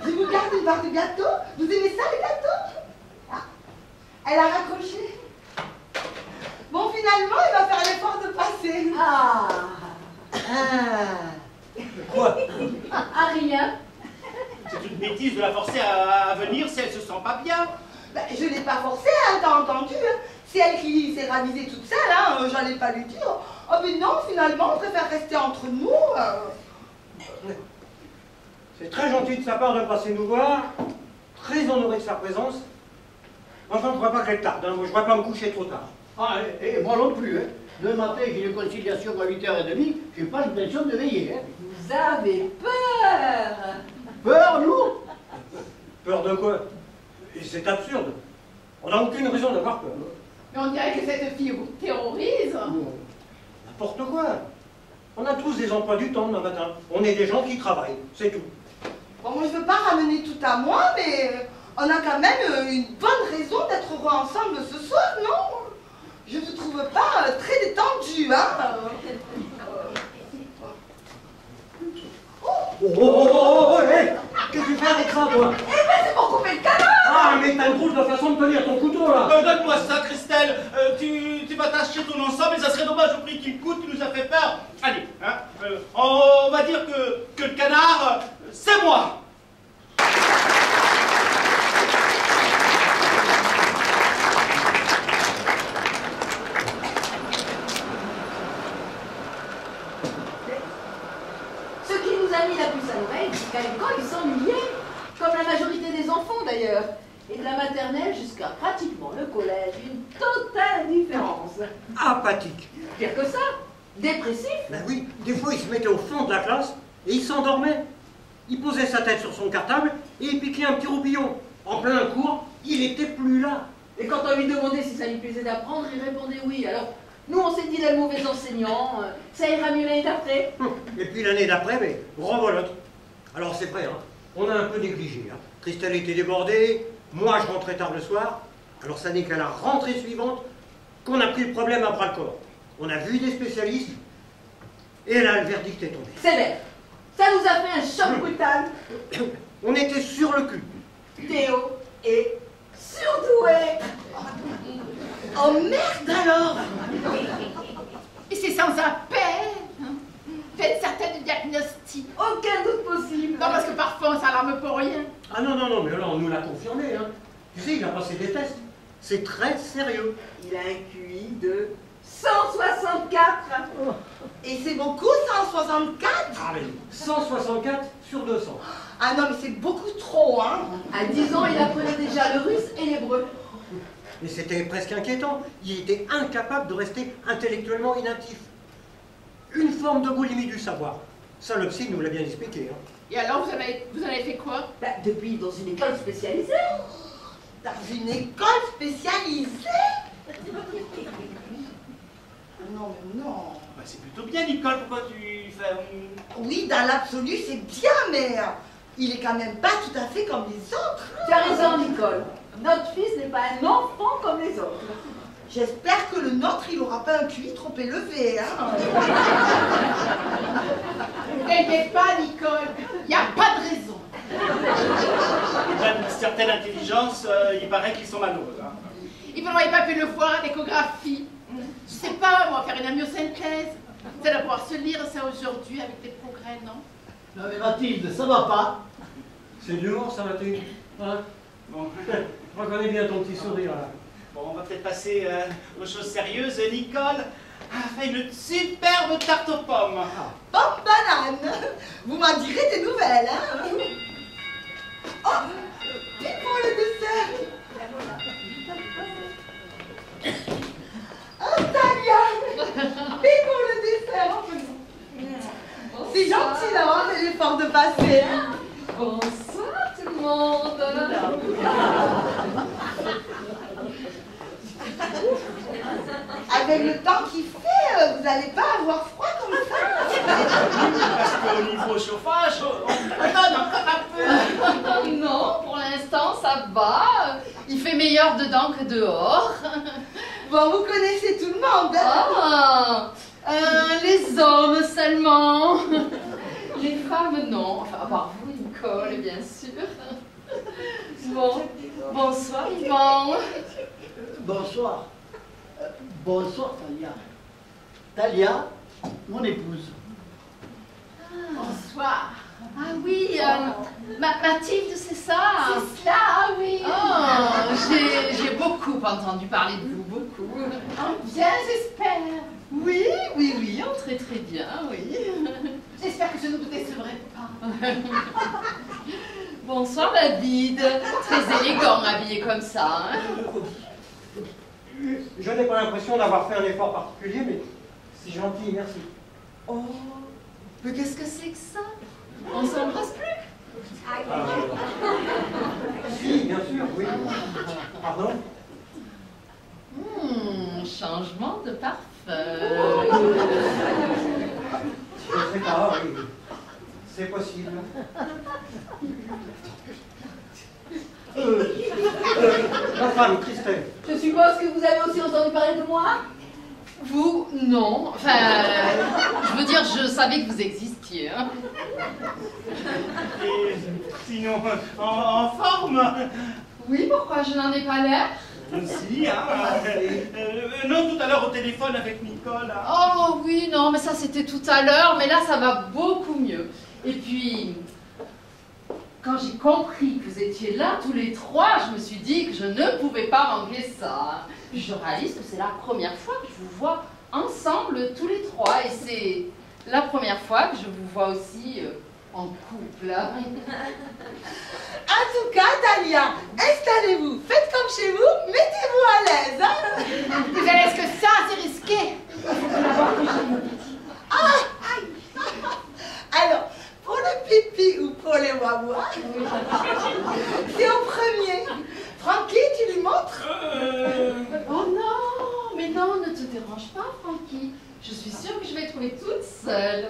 Je vous garde une barre de gâteau. Vous aimez ça, les gâteaux? Ah, elle a raccroché. Bon, finalement, il va faire l'effort de passer. Ah, Quoi? ah, rien. C'est une bêtise de la forcer à venir si elle se sent pas bien. Ben, je ne l'ai pas forcée, hein, t'as entendu, hein. C'est elle qui s'est ravisée toute seule, hein, j'allais pas lui dire. Oh, mais non, finalement, on préfère rester entre nous. C'est très gentil de sa part de passer nous voir. Très honoré de sa présence. Enfin, je ne crois pas qu'elle tarde. Hein. Moi, je ne vais pas me coucher trop tard. Ah, et moi non plus, hein. Demain matin, j'ai une conciliation à 8h30, j'ai pas l'intention de veiller, hein. Vous avez peur. Peur, nous? Peur de quoi? Et c'est absurde. On n'a aucune raison d'avoir peur. Mais on dirait que cette fille vous terrorise. N'importe quoi. On a tous des emplois du temps demain matin. On est des gens qui travaillent, c'est tout. Bon, moi, je veux pas ramener tout à moi, mais on a quand même une bonne raison d'être heureux ensemble ce soir, non? Je ne vous trouve pas très détendu, hein? Hey, qu'est-ce que tu fais avec ça, toi? Eh ben, c'est pour couper le canard! Ah, mais t'as une drôle de façon de tenir ton couteau, là. Donne-moi ça, Christelle. Tu vas t'acheter ton ensemble et ça serait dommage au prix qu'il coûte, tu nous as fait peur. Allez, hein, on va dire que le canard, c'est moi. Ce qui nous a mis la puce à l'oreille, c'est qu'à l'école, ils s'ennuyaient, comme la majorité des enfants d'ailleurs. Et de la maternelle jusqu'à pratiquement le collège, une totale différence. Apathique. Pire que ça, dépressif. Ben oui, des fois il se mettait au fond de la classe et il s'endormait. Il posait sa tête sur son cartable et il piquait un petit roupillon. En plein cours, il était plus là. Et quand on lui demandait si ça lui plaisait d'apprendre, il répondait oui. Alors, nous, on s'est dit, il est le mauvais enseignant, ça ira mieux l'année d'après. Et puis l'année d'après, mais rebelote. Alors c'est vrai, hein, on a un peu négligé. Hein. Christelle était débordée, moi je rentrais tard le soir. Alors ça n'est qu'à la rentrée suivante qu'on a pris le problème à bras-le-corps. On a vu des spécialistes et là le verdict est tombé. Sévère. Ça nous a fait un choc brutal. On était sur le cul. Théo est surdoué. Oh merde alors! Et c'est sans appel. Faites certaines du diagnostic. Aucun doute possible. Non, parce que parfois on s'alarme pour rien. Ah non, mais là on nous l'a confirmé. Hein. Tu sais, il a passé des tests. C'est très sérieux. Il a un QI de 164. Et c'est beaucoup, 164? Ah mais 164 sur 200. Ah non, mais c'est beaucoup trop, hein? À 10 ans, il apprenait déjà le russe et l'hébreu. Mais c'était presque inquiétant. Il était incapable de rester intellectuellement inactif. Une forme de boulimie du savoir. Ça, le psy nous l'a bien expliqué. Hein. Et alors, vous en avez fait quoi? Bah, depuis, dans une école spécialisée. Dans une école spécialisée? Non, mais non. Bah, c'est plutôt bien, Nicole, pourquoi tu fais... Oui, dans l'absolu, c'est bien, mais il est quand même pas tout à fait comme les autres. Tu as raison, Nicole. Notre fils n'est pas un enfant comme les autres. J'espère que le nôtre, il aura pas un QI trop élevé, hein. Ne t'inquiète pas, Nicole. Il n'y a pas de raison. D'une certaine intelligence, il paraît qu'ils sont malheureux. Hein. Et vous n'auriez pas pu le voir à l'échographie. Je sais pas, moi, faire une amyosynthèse. Ça doit pouvoir se lire ça aujourd'hui avec des progrès, non? Non mais Mathilde, ça va pas? C'est de l'humour, ça, Mathilde. Hein? Bon. Je reconnais bien ton petit sourire, là. Bon, on va peut-être passer aux choses sérieuses. Nicole a fait une superbe tarte aux pommes. Pomme banane. Vous m'en direz des nouvelles, hein. Oh, pile pour le dessert. Oh, Talia, pile pour le dessert. C'est gentil d'avoir fait l'effort de passer, hein. Bonsoir tout le monde. Avec le temps qu'il fait, vous n'allez pas avoir froid comme ça. Parce qu'au niveau chauffage, on donne encore un peu. Non, pour l'instant, ça va. Il fait meilleur dedans que dehors. Bon, vous connaissez tout le monde, hein. Ah, les hommes seulement. Les femmes, non. Enfin, à part vous, Nicole, bien sûr. Bon, bonsoir, Yvan. Bonsoir. Bonsoir, Talia. Talia, mon épouse. Bonsoir. Ah oui, Mathilde, c'est ça? C'est cela, ah oui. Oh, j'ai beaucoup entendu parler de vous, beaucoup. Bien, j'espère. Oui, très très bien, oui. J'espère que je ne vous décevrai pas. Bonsoir David, très élégant habillé comme ça. Hein. Je n'ai pas l'impression d'avoir fait un effort particulier, mais c'est gentil, merci. Oh, mais qu'est-ce que c'est que ça? On s'embrasse plus? Si, bien sûr, oui. Pardon? Changement de parfum. Je sais pas, oui. C'est possible. Ma femme, Christelle. Je suppose que vous avez aussi entendu parler de moi? Vous, non. Enfin, je veux dire, je savais que vous existiez. Hein. Et sinon, en forme? Oui, pourquoi je n'en ai pas l'air? Si, hein. Non, tout à l'heure au téléphone avec Nicole. Hein. Oh oui, non, mais ça c'était tout à l'heure, mais là ça va beaucoup mieux. Et puis, quand j'ai compris que vous étiez là tous les trois, je me suis dit que je ne pouvais pas manquer ça. Puis je réalise que c'est la première fois que je vous vois ensemble tous les trois, et c'est la première fois que je vous vois aussi en couple. En tout cas, Talia, installez-vous, faites comme chez vous, mettez-vous à l'aise. Hein. Vous allez, est-ce que ça, c'est risqué? Ah, aïe. Alors, pour le pipi ou pour les wawa, c'est au premier. Francky, tu lui montres? Oh non, mais non, ne te dérange pas, Francky. Je suis sûre que je vais trouver toute seule.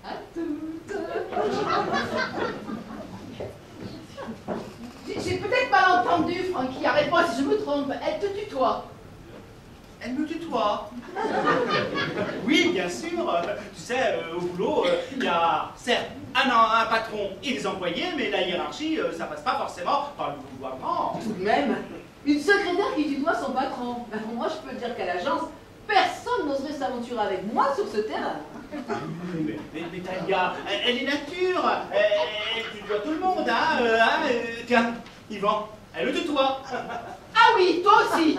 À toutes. J'ai peut-être mal entendu, Francky. Arrête-moi si je me trompe. Elle te tutoie. Elle me tutoie. Oui, bien sûr. Tu sais, au boulot, il y a certes un patron et des employés, mais la hiérarchie, ça passe pas forcément par le vouvoiement. Tout de même, une secrétaire qui tutoie son patron. Ben, moi, je peux dire qu'à l'agence, personne n'oserait s'aventurer avec moi sur ce terrain. Mais Talia, elle est nature. Elle tutoie tout le monde, hein. Tiens, Yvan, elle le tutoie. Ah oui, toi aussi.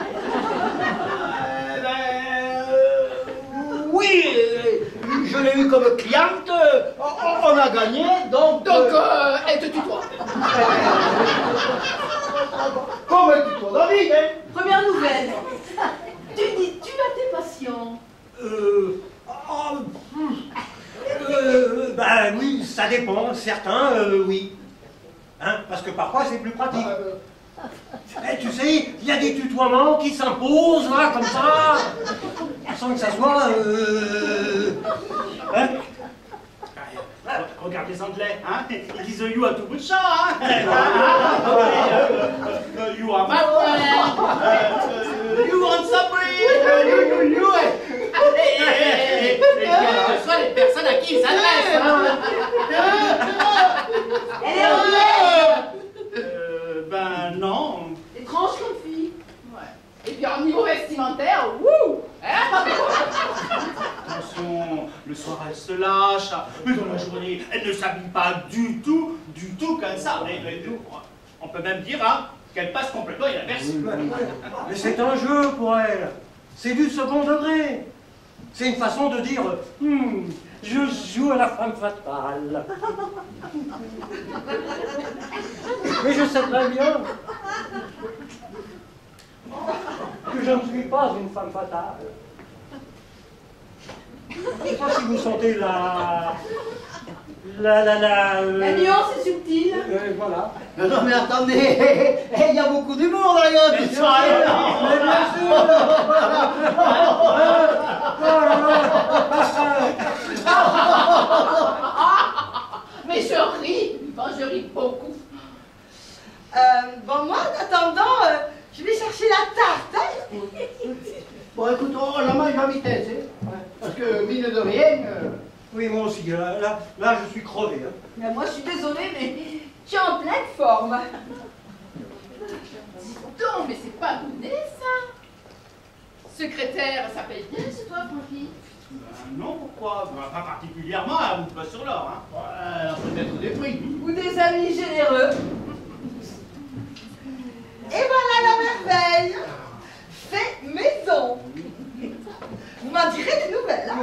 Oui, je l'ai eu comme cliente, on a gagné, donc... Elle te tutoie. Comme elle tutoie David, hein. Première nouvelle. Tu dis-tu à tes patients? Ben oui, ça dépend. Certains, oui. Hein, parce que parfois c'est plus pratique. Eh, tu sais, il y a des tutoiements qui s'imposent, là, comme ça, sans que ça soit... Hein? Regarde les Anglais, hein. Ils disent you à tout bout de champ, hein. You are my friend. You want some you. Que ce soit les personnes à qui ils s'adressent. Elle est anglaise. Ben non. Étrange comme fille. Ouais. Et puis en niveau vestimentaire, wouh. Attention, le soir elle se lâche, mais dans la journée elle ne s'habille pas du tout comme ça. On peut même dire hein, qu'elle passe complètement inaperçue. Mais c'est un jeu pour elle. C'est du second degré. C'est une façon de dire je joue à la femme fatale. Mais je sais très bien que je ne suis pas une femme fatale. Je ne sais pas si vous sentez la nuance est subtile. Voilà. Non, mais attendez, il y a beaucoup d'humour derrière tout ça. Mais bien sûr. Mais je ris. Enfin, je ris beaucoup. Bon, moi, en attendant, je vais chercher la tarte. Hein. Bon, écoute, on la mange à vitesse, hein. Parce que, mine de rien... Oui, moi aussi, là je suis crevé. Hein. Mais moi, je suis désolée, mais je suis en pleine forme. Dis donc, mais c'est pas donné, ça. Secrétaire, ça paye bien chez toi, Francky? Non, pourquoi? Pas particulièrement, elle roule pas sur l'or. Hein. Peut-être des prix. Ou des amis généreux. Et voilà la merveille. Fait maison. Vous m'en direz des nouvelles. Hein.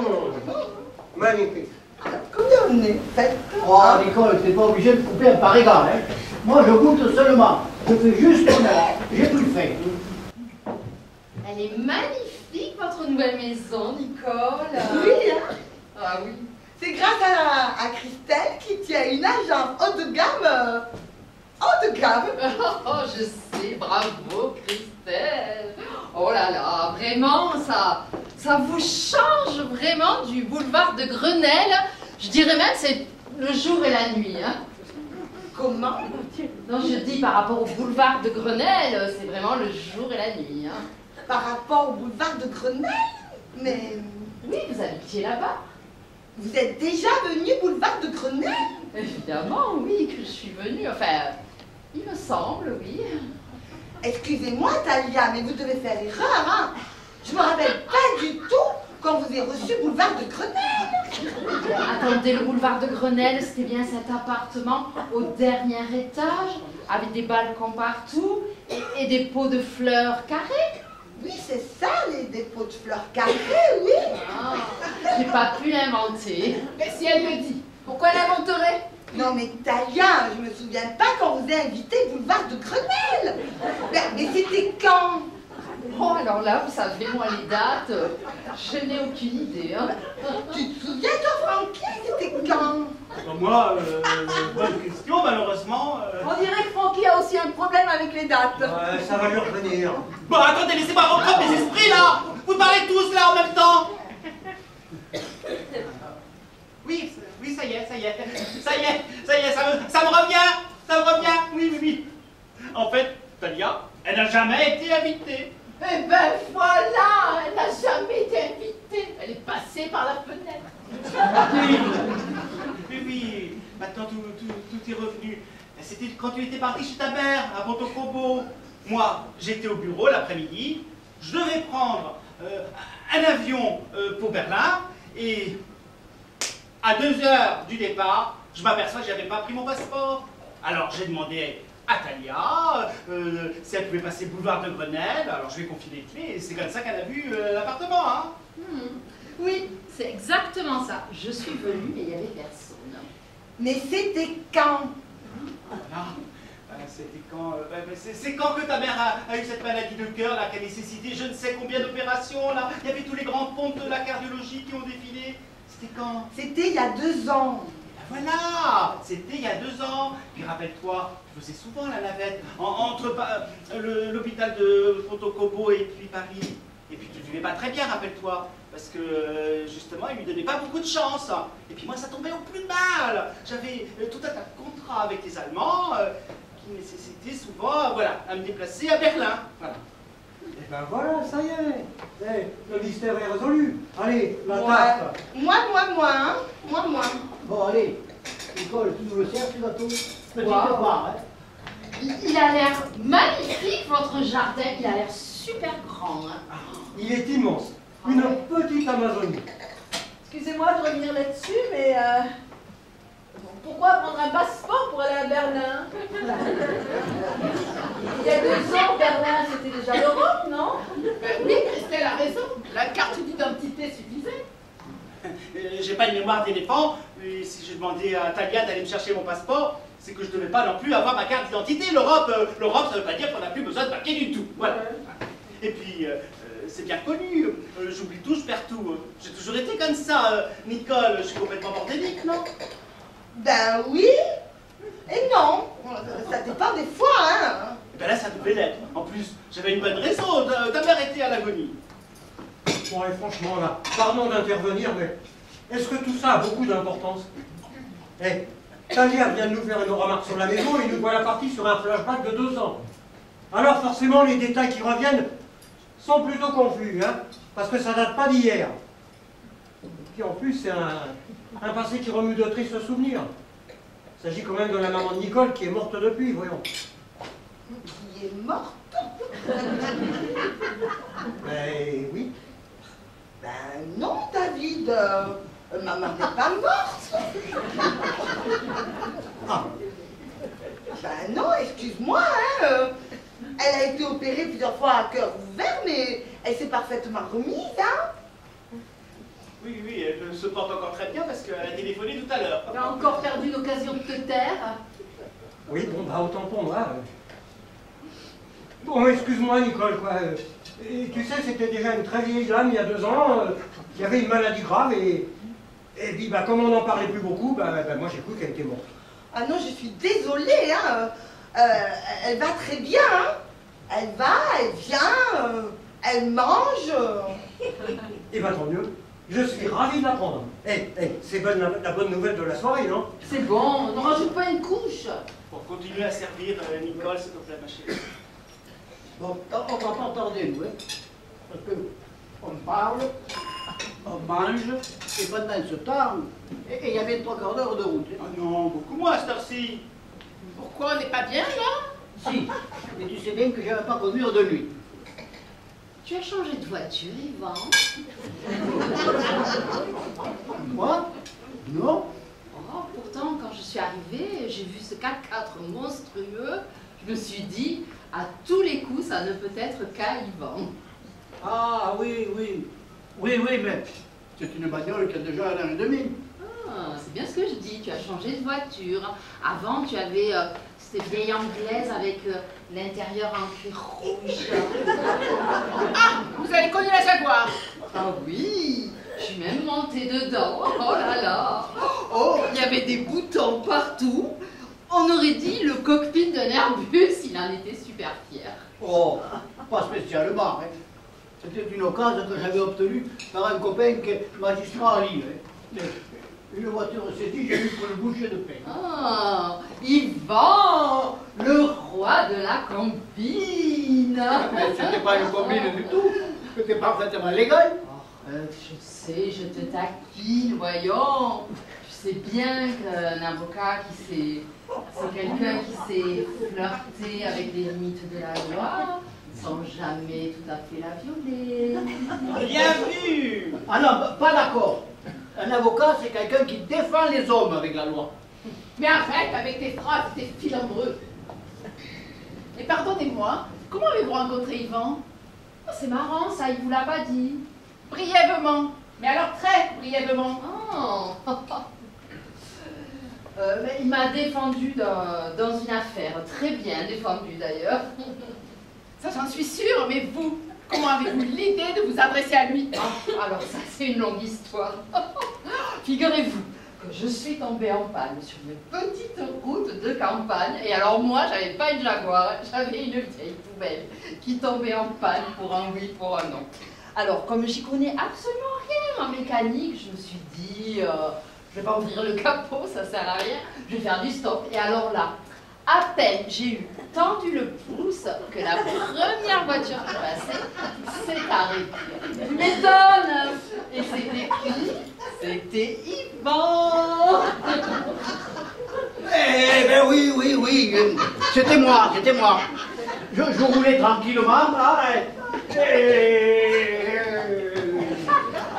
Magnifique. Alors, combien on est? Faites. Oh, Nicole, t'es pas obligé de couper un par égal, hein. Moi, je goûte seulement. Je fais juste mon art. J'ai tout fait. Elle est magnifique, votre nouvelle maison, Nicole. Oui, hein. Ah oui. C'est grâce à Christelle qui tient une agence haut de gamme. Haut de gamme. Oh, je sais, bravo, Christelle. Oh là là, vraiment, Ça vous change vraiment du boulevard de Grenelle. Je dirais même c'est le jour et la nuit. Hein. Comment? Non, je dis par rapport au boulevard de Grenelle, c'est vraiment le jour et la nuit. Hein. Par rapport au boulevard de Grenelle? Mais... Oui, vous habitiez là-bas. Vous êtes déjà venu boulevard de Grenelle? Évidemment, oui, que je suis venue. Enfin, il me semble, oui. Excusez-moi, Talia, mais vous devez faire erreur, hein? Je me rappelle pas du tout quand vous avez reçu boulevard de Grenelle. Attendez, le boulevard de Grenelle, c'était bien cet appartement au dernier étage, avec des balcons partout et des pots de fleurs carrés. Oui, c'est ça, les dépôts de fleurs carrées, oui. Ah, j'ai pas pu l'inventer. Mais si elle le dit, pourquoi elle inventerait? Non mais Talia, je me souviens pas quand vous avez invité boulevard de Grenelle. Mais c'était quand? Oh, alors là, vous savez, moi, les dates, je n'ai aucune idée. Hein. Tu te souviens, toi, Francky, c'était quand? Moi, bonne question, malheureusement. On dirait que Francky a aussi un problème avec les dates. Ouais, ça va lui revenir. Bon, attendez, laissez-moi reprendre mes esprits, là. Vous parlez tous, là, en même temps. Oui, ça y est, ça me revient, oui. En fait, Talia, elle n'a jamais été invitée. Eh ben voilà, elle n'a jamais été invitée. Elle est passée par la fenêtre. Oui, maintenant tout est revenu. C'était quand tu étais parti chez ta mère, à Pontocobo. Moi, j'étais au bureau l'après-midi, je devais prendre un avion pour Berlin, et à 2 heures du départ, je m'aperçois que je n'avais pas pris mon passeport. Alors j'ai demandé à Talia si elle pouvait passer boulevard de Grenelle. Alors je lui ai confié les clés, et c'est comme ça qu'elle a vu l'appartement. Hein. Oui, c'est exactement ça. Je suis venue, mais il n'y avait personne. Mais c'était quand? Voilà. C'était quand c'est quand que ta mère a eu cette maladie de cœur là, qui a nécessité je ne sais combien d'opérations là. Il y avait tous les grands pontes de la cardiologie qui ont défilé. C'était quand? C'était il y a 2 ans. Ben voilà, c'était il y a 2 ans. Puis rappelle-toi, tu faisais souvent la navette entre l'hôpital de Pontocobo et puis Paris. Et puis tu ne vivais pas très bien, rappelle-toi, parce que justement, il lui donnait pas beaucoup de chance. Et puis moi, ça tombait au plus mal. J'avais tout un tas de contrats avec les Allemands qui nécessitaient souvent, voilà, à me déplacer à Berlin. Voilà. Et ben voilà, ça y est. Le mystère est résolu. Allez, la Ouais. tarte. Moi, hein? Moi. Bon, allez, Nicole, tu nous le sers, ce gâteau? Petit Wow. devoir, hein? Il a l'air magnifique, votre jardin. Il a l'air super grand. Hein. Il est immense. Une petite Amazonie. Excusez-moi de revenir là-dessus, mais pourquoi prendre un passeport pour aller à Berlin? Il y a 2 ans, Berlin, c'était déjà l'Europe, non? Oui, Christelle a raison. La carte d'identité suffisait. J'ai pas une mémoire d'éléphant, et si j'ai demandé à Talia d'aller me chercher mon passeport, c'est que je ne devais pas non plus avoir ma carte d'identité. L'Europe, ça ne veut pas dire qu'on n'a plus besoin de papier du tout. Voilà. Et puis, c'est bien connu, j'oublie tout, je perds tout. J'ai toujours été comme ça, Nicole, je suis complètement bordélique, non? Ben oui. Et non. Ça dépend des fois, hein. Et ben là, ça devait l'être. En plus, j'avais une bonne raison, ta mère était à l'agonie. Bon, et franchement, là, pardon d'intervenir, mais est-ce que tout ça a beaucoup d'importance? Eh, Talia vient de nous faire une remarque sur la maison et nous voilà partis sur un flashback de 2 ans. Alors forcément, les détails qui reviennent sont plutôt confus, hein, parce que ça date pas d'hier. Puis en plus, c'est un passé qui remue de tristes souvenirs. Il s'agit quand même de la maman de Nicole qui est morte depuis, voyons. Qui est morte? Ben oui. Ben non, David. Maman n'est pas morte. Ah, Ben non, excuse-moi, hein. Elle a été opérée plusieurs fois à cœur ouvert, mais elle s'est parfaitement remise, hein. Oui, elle se porte encore très bien parce qu'elle a téléphoné tout à l'heure. Tu as encore perdu l'occasion de te taire. oui, bon, bah autant pour moi. Bon, excuse-moi, Nicole, quoi. Et tu sais, c'était déjà une très vieille dame il y a 2 ans, qui avait une maladie grave, et puis, bah, comme on n'en parlait plus beaucoup, bah, moi j'ai cru qu'elle était morte. Ah non, je suis désolée, hein. Elle va très bien, hein. Elle va, elle vient, elle mange. Eh bien, tant mieux. Je suis ravi de l'apprendre. C'est la bonne nouvelle de la soirée, non? C'est bon, ne rajoute pas une couche. Pour continuer à servir Nicole, s'il te plaît, ma chérie. Bon, on va pas tarder, nous, hein, parce que on parle, on mange, et pendant ce temps, il y avait 3/4 d'heure de route. Ah non, beaucoup moins à cette heure-ci. Pourquoi on n'est pas bien là? Si, mais tu sais bien que je ne vais pas conduire de nuit. Tu as changé de voiture, Yvan? Moi? Non? Oh, pourtant, quand je suis arrivée, j'ai vu ce 4x4 monstrueux. Je me suis dit, à tous les coups, ça ne peut être qu'à Yvan. Ah oui, oui. Oui, mais c'est une bagnole qui a déjà 1 an et demi. Ah, c'est bien ce que je dis, tu as changé de voiture. Avant, tu avais cette vieille anglaise avec l'intérieur en cuir rouge. Ah, vous avez connu la Jaguar? Ah oui, je suis même montée dedans. Oh là là. Oh, il y avait des boutons partout. On aurait dit le cockpit d'un Airbus, il en était super fier. Oh, pas spécialement. Hein. C'était une occasion que j'avais obtenue par un copain qui est magistrat à Lille. Hein. Une voiture saisie, j'ai eu pour le boucher de pain. Ah, Yvan, le roi de la combine. Mais c'était pas une combine du tout. C'était parfaitement légal. Je sais, je te taquine, voyons. Tu sais bien qu'un avocat c'est quelqu'un qui sait flirter avec les limites de la loi, sans jamais tout à fait la violer. Bien vu. Ah non, pas d'accord. Un avocat, c'est quelqu'un qui défend les hommes avec la loi. Mais arrête avec tes phrases, tes filambreux. Et pardonnez-moi, comment avez-vous rencontré Yvan? Oh, c'est marrant, ça, il vous l'a pas dit. Brièvement. Mais alors très brièvement. Oh. Mais il m'a défendu dans une affaire, très bien défendu d'ailleurs. Ça, j'en suis sûre, mais vous, comment avez-vous l'idée de vous adresser à lui? Ah, alors ça, c'est une longue histoire. Figurez-vous que je suis tombée en panne sur une petite route de campagne. Et alors moi, j'avais pas une Jaguar, j'avais une vieille poubelle qui tombait en panne pour un oui, pour un non. Alors, comme j'y connais absolument rien en mécanique, je me suis dit, je vais pas ouvrir le capot, ça sert à rien, je vais faire du stop. Et alors là, à peine j'ai eu tendu le pouce que la première voiture qui passait s'est arrêtée. Tu m'étonnes. Et c'était qui? C'était Yvan. Eh ben oui. C'était moi. Je roulais tranquillement, là.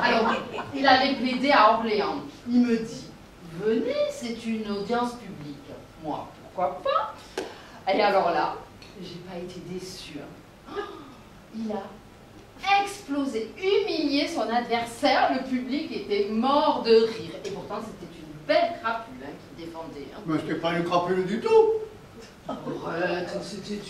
Alors, il allait plaider à Orléans. Il me dit, venez, c'est une audience publique. Moi, pourquoi pas? Et alors là, j'ai pas été déçue. Oh, il a explosé, humilié son adversaire. Le public était mort de rire. Et pourtant, c'était une belle crapule qui défendait. Mais c'était pas une crapule du tout. Arrête, c'était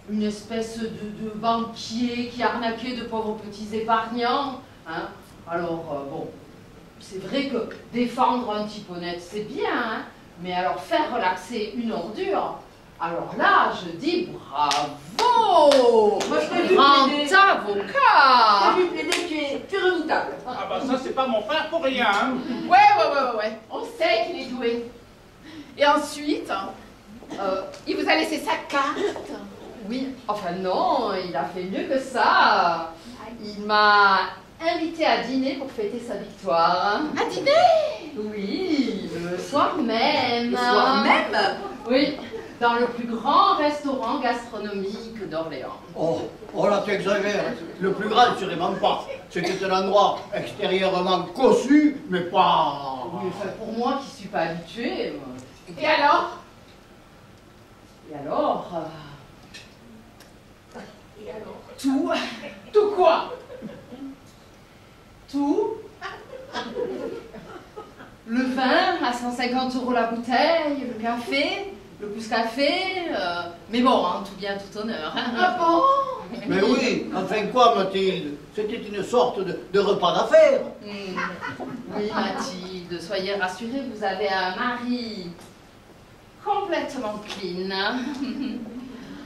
une espèce de banquier qui arnaquait de pauvres petits épargnants. Hein. Alors, bon, c'est vrai que défendre un type honnête, c'est bien, hein, mais alors faire relaxer une ordure, alors là, je dis bravo. Moi, je t'ai vu Grand plaider. avocat. Je t'ai vu plaider, tu es redoutable. Ah bah ça, c'est pas mon frère pour rien. Hein. Ouais. On sait qu'il est doué. Et ensuite, il vous a laissé sa carte. Oui, enfin non, il a fait mieux que ça. Il m'a invité à dîner pour fêter sa victoire. À dîner? Oui, le soir même. Le soir même? Oui, dans le plus grand restaurant gastronomique d'Orléans. Oh là, tu exagères. Le plus grand, sûrement pas. C'était un endroit extérieurement cossu, mais pas... Oui, enfin, pour moi qui suis pas habituée. Et alors? Et alors Tout. Tout quoi? Tout. Le vin à 150 € la bouteille, le café, le pousse-café. Mais bon, en tout bien, tout honneur. Hein. Ah bon? Mais oui, enfin quoi, Mathilde? C'était une sorte de repas d'affaires. Oui, Mathilde, soyez rassurée, vous avez un mari complètement clean.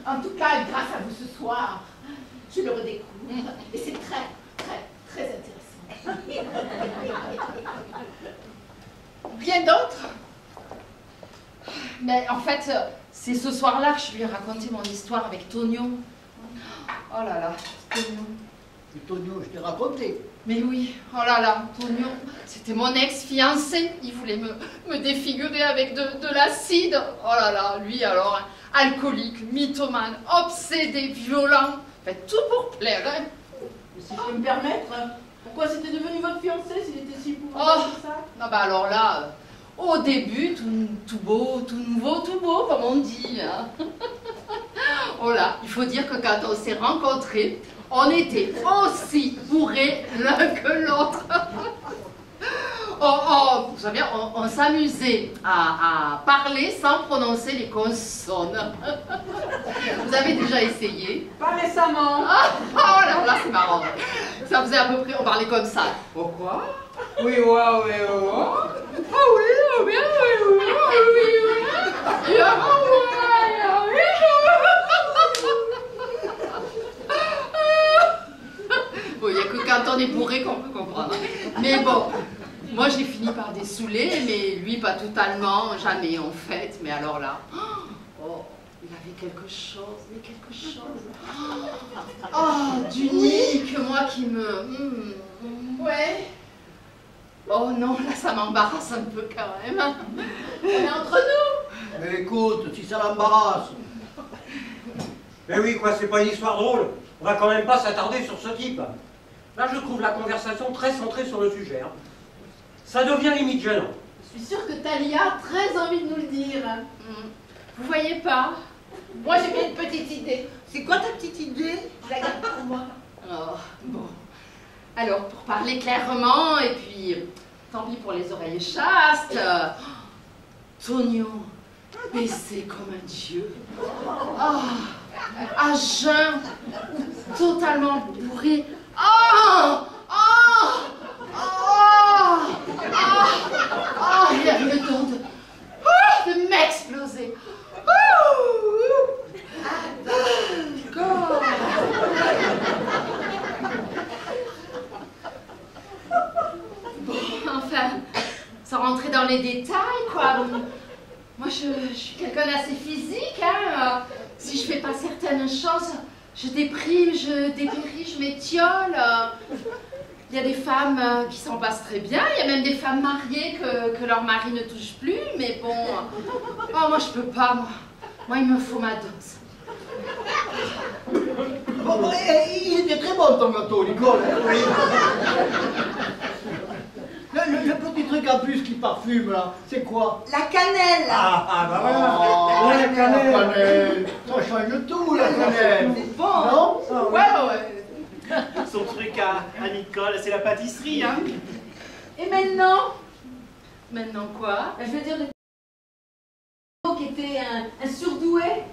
En tout cas, grâce à vous ce soir, je le redécouvre. Et c'est très intéressant. quelqu'un d'autre? Mais en fait, c'est ce soir-là que je lui ai raconté mon histoire avec Tonio. Oh là là, Tonio. Et Tonio, je t'ai raconté. Mais oui, oh là là, Tonio, c'était mon ex-fiancé. Il voulait me défigurer avec de l'acide. Oh là là, lui alors, alcoolique, mythomane, obsédé, violent. Fait tout pour plaire. Hein. Mais si je peux me permettre, pourquoi c'était devenu votre fiancé s'il était si beau Oh, ça? non bah alors là, au début, tout beau, tout nouveau, tout beau, comme on dit. Hein. Oh là, il faut dire que quand on s'est rencontrés, on était aussi bourrés l'un que l'autre. Vous savez, on s'amusait à parler sans prononcer les consonnes. Vous avez déjà essayé? Pas récemment. Oh là, c'est marrant. Ça faisait à peu près, on parlait comme ça. Pourquoi? Oui, ouais, ouais, ouais. Oh oui, oh bien, oui, oui, oui, oui. Bon, il n'y a que quand on est bourré qu'on peut comprendre. Mais bon, moi j'ai fini par dessouler, mais lui pas totalement, jamais en fait. Mais alors là, oh, il avait quelque chose, mais quelque chose. Oh, d'unique, moi qui me... Ouais. Oh non, là ça m'embarrasse un peu quand même. On est entre nous. Mais écoute, si ça l'embarrasse. Mais oui, quoi, c'est pas une histoire drôle. On va quand même pas s'attarder sur ce type. Là, je trouve la conversation très centrée sur le sujet. Hein. Ça devient limite gênant. Je suis sûre que Talia a très envie de nous le dire. Vous voyez pas? Moi, j'ai bien une petite idée. C'est quoi ta petite idée? Je la garde pour moi. Oh, bon. Alors, pour parler clairement, et puis, tant pis pour les oreilles chastes, Tonio, baissé comme un dieu. Oh, à jeun, totalement bourré. Oh, oh, oh, oh, il avait le temps de m'exploser. D'accord. Bon, enfin, sans rentrer dans les détails, quoi. Moi, je suis quelqu'un d'assez physique, hein. Si je fais pas certaines choses, je déprime, je dépéris, je m'étiole. Il y a des femmes qui s'en passent très bien, il y a même des femmes mariées que leur mari ne touche plus, mais bon, oh, moi je peux pas, moi il me faut ma dose. Bon, il était très bon ton gâteau, Nicole. Hein, oui. Le petit truc en plus qui parfume là, c'est quoi? La cannelle. Bah voilà. Oh, La cannelle. La cannelle. Ça change tout, la cannelle. C'est bon. Non? Ouais. Son truc à Nicole, c'est la pâtisserie, hein. Et maintenant? Maintenant quoi? Je veux dire, qui était un surdoué.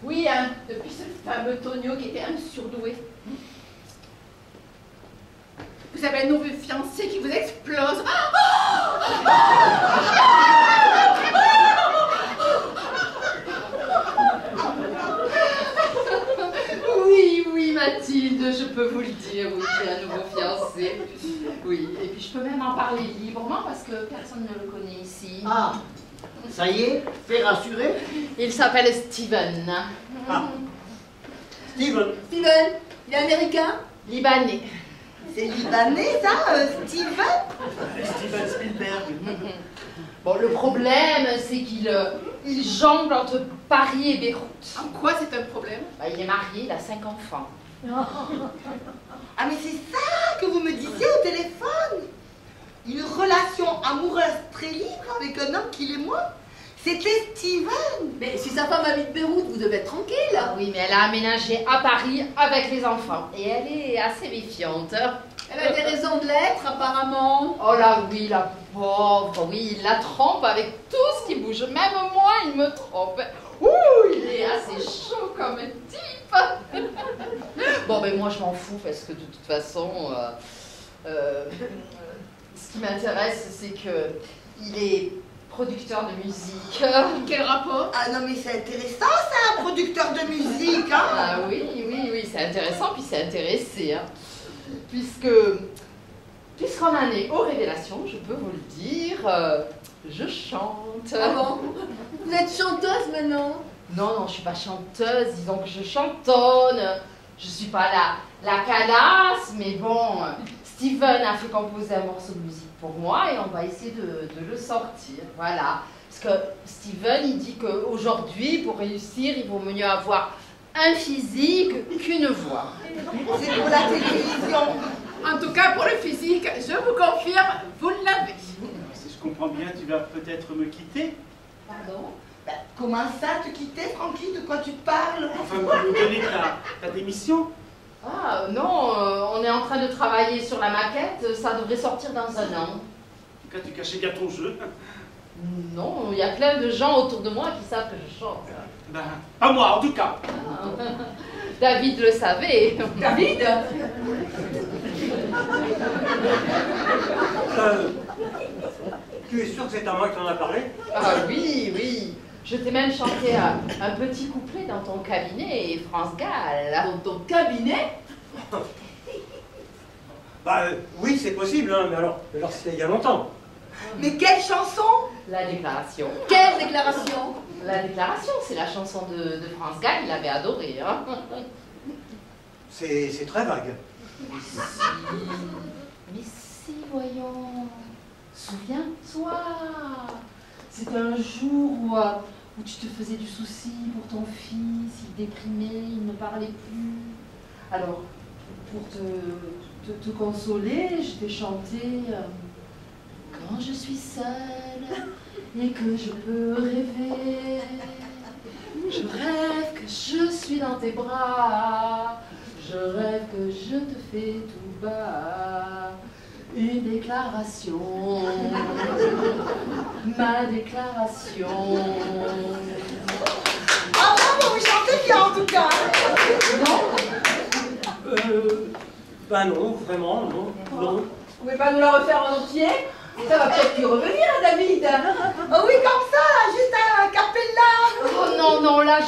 Oui, hein, depuis ce fameux Tonio qui était un surdoué. Vous avez un nouveau fiancé qui vous explose. Oui, Mathilde, je peux vous le dire, oui, j'ai un nouveau fiancé. Oui, et puis je peux même en parler librement parce que personne ne le connaît ici. Ah, ça y est, t'es rassuré? Il s'appelle Steven. Ah. Steven. Steven, il est américain? Libanais. C'est libanais, ça, Steven? Steven Spielberg. Bon, le problème, c'est qu'il jongle entre Paris et Beyrouth. En quoi c'est un problème? Bah, il est marié, il a 5 enfants. Ah, mais c'est ça que vous me disiez au téléphone? Une relation amoureuse très libre avec un homme qu'il est moi? C'était Steven. Mais si sa femme habite Beyrouth, vous devez être tranquille. Oui, mais elle a aménagé à Paris avec les enfants. Et elle est assez méfiante. Elle a des raisons de l'être, apparemment. Oh là oui, la pauvre, oui, il la trompe avec tout ce qui bouge. Même moi, il me trompe. Ouh, il est assez chaud comme type. Bon, ben moi, je m'en fous parce que de toute façon, ce qui m'intéresse, c'est que il est producteur de musique. Quel rapport? Ah non, mais c'est intéressant, ça, un producteur de musique, hein? Ah oui, c'est intéressant, puis c'est intéressé, hein. Puisqu'on en est aux révélations, je peux vous le dire, je chante. Ah bon? Vous êtes chanteuse maintenant? Non, non, je suis pas chanteuse, disons que je chantonne. Je suis pas la calasse, mais bon, Steven a fait composer un morceau de musique pour moi et on va essayer de le sortir, voilà. Parce que Steven, il dit qu'aujourd'hui, pour réussir, il vaut mieux avoir un physique qu'une voix. C'est pour la télévision. En tout cas, pour le physique, je vous confirme, vous l'avez. Si je comprends bien, tu vas peut-être me quitter. Pardon? Ben, comment ça, te quitter, Francky? De quoi tu parles? Enfin, me donner ta démission. Ah non, on est en train de travailler sur la maquette, ça devrait sortir dans 1 an. En tout cas, tu cachais bien ton jeu. Non, il y a plein de gens autour de moi qui savent que je chante. Ben, pas moi, en tout cas. Ah. David le savait. David? Tu es sûr que c'est à moi que tu en as parlé? Ah oui, oui. Je t'ai même chanté un petit couplet dans ton cabinet, France Gall. Dans ton cabinet? Bah oui, c'est possible, hein, mais alors c'était il y a longtemps. Mais quelle chanson? La déclaration. Quelle déclaration? La déclaration, c'est la chanson de France Gall, il avait adoré. Hein. C'est très vague. Mais si, voyons. Souviens-toi. C'était un jour où tu te faisais du souci pour ton fils, il déprimait, il ne parlait plus. Alors, pour te consoler, je t'ai chanté quand je suis seule et que je peux rêver, je rêve que je suis dans tes bras, je rêve que je te fais tout bas. Une déclaration, ma déclaration. Ah bravo, vous chantez bien en tout cas. Bah non, vraiment, non. Vous pouvez pas nous la refaire en entier? Ça va peut-être lui revenir, David. Oh oui, comme ça, juste un cappella. Oh non, non, là,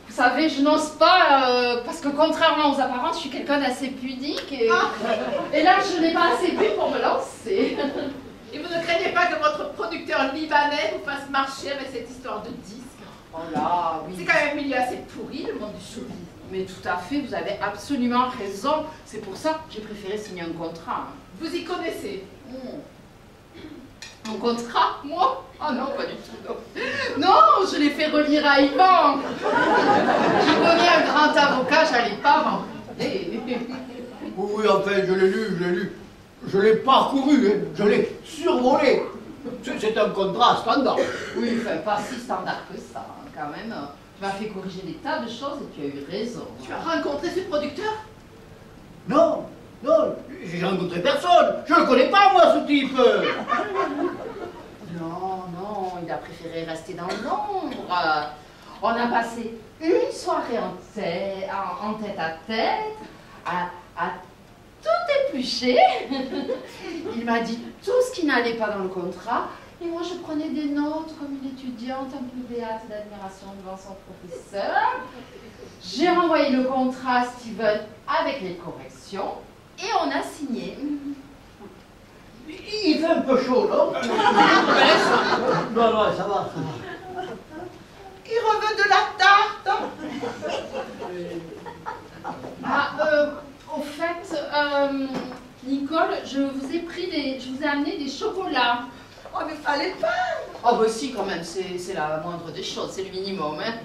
vous savez, je n'ose pas, parce que contrairement aux apparences, je suis quelqu'un d'assez pudique, et là, je n'ai pas assez bu pour me lancer. Et vous ne craignez pas que votre producteur libanais vous fasse marcher avec cette histoire de disque? Oh là, oui. C'est quand même un milieu assez pourri, le monde du showbiz. Mais tout à fait, vous avez absolument raison. C'est pour ça que j'ai préféré signer un contrat. Vous y connaissez? Un contrat, moi? Oh non, pas du tout. Non, non, je l'ai fait relire à Yvan. Je connais un grand avocat, j'allais pas m'en parler. Oui, enfin, je l'ai lu. Je l'ai parcouru, hein, je l'ai survolé. C'est un contrat standard. Oui, enfin, pas si standard que ça, hein, quand même. Tu m'as fait corriger des tas de choses et tu as eu raison. Tu as rencontré ce producteur? Non, j'ai rencontré personne. Je ne connais pas, moi, ce type. Non, non, il a préféré rester dans l'ombre. On a passé une soirée en tête à tête, à tout éplucher. Il m'a dit tout ce qui n'allait pas dans le contrat. Et moi, je prenais des notes comme une étudiante un peu béate d'admiration devant son professeur. J'ai renvoyé le contrat à Steven avec les corrections et on a signé. Il fait un peu chaud, non? Non, ça va. Il reveut de la tarte. Au fait, Nicole, je vous ai amené des chocolats. Oh, mais fallait pas. Oh bah si, quand même, c'est la moindre des choses, c'est le minimum, hein.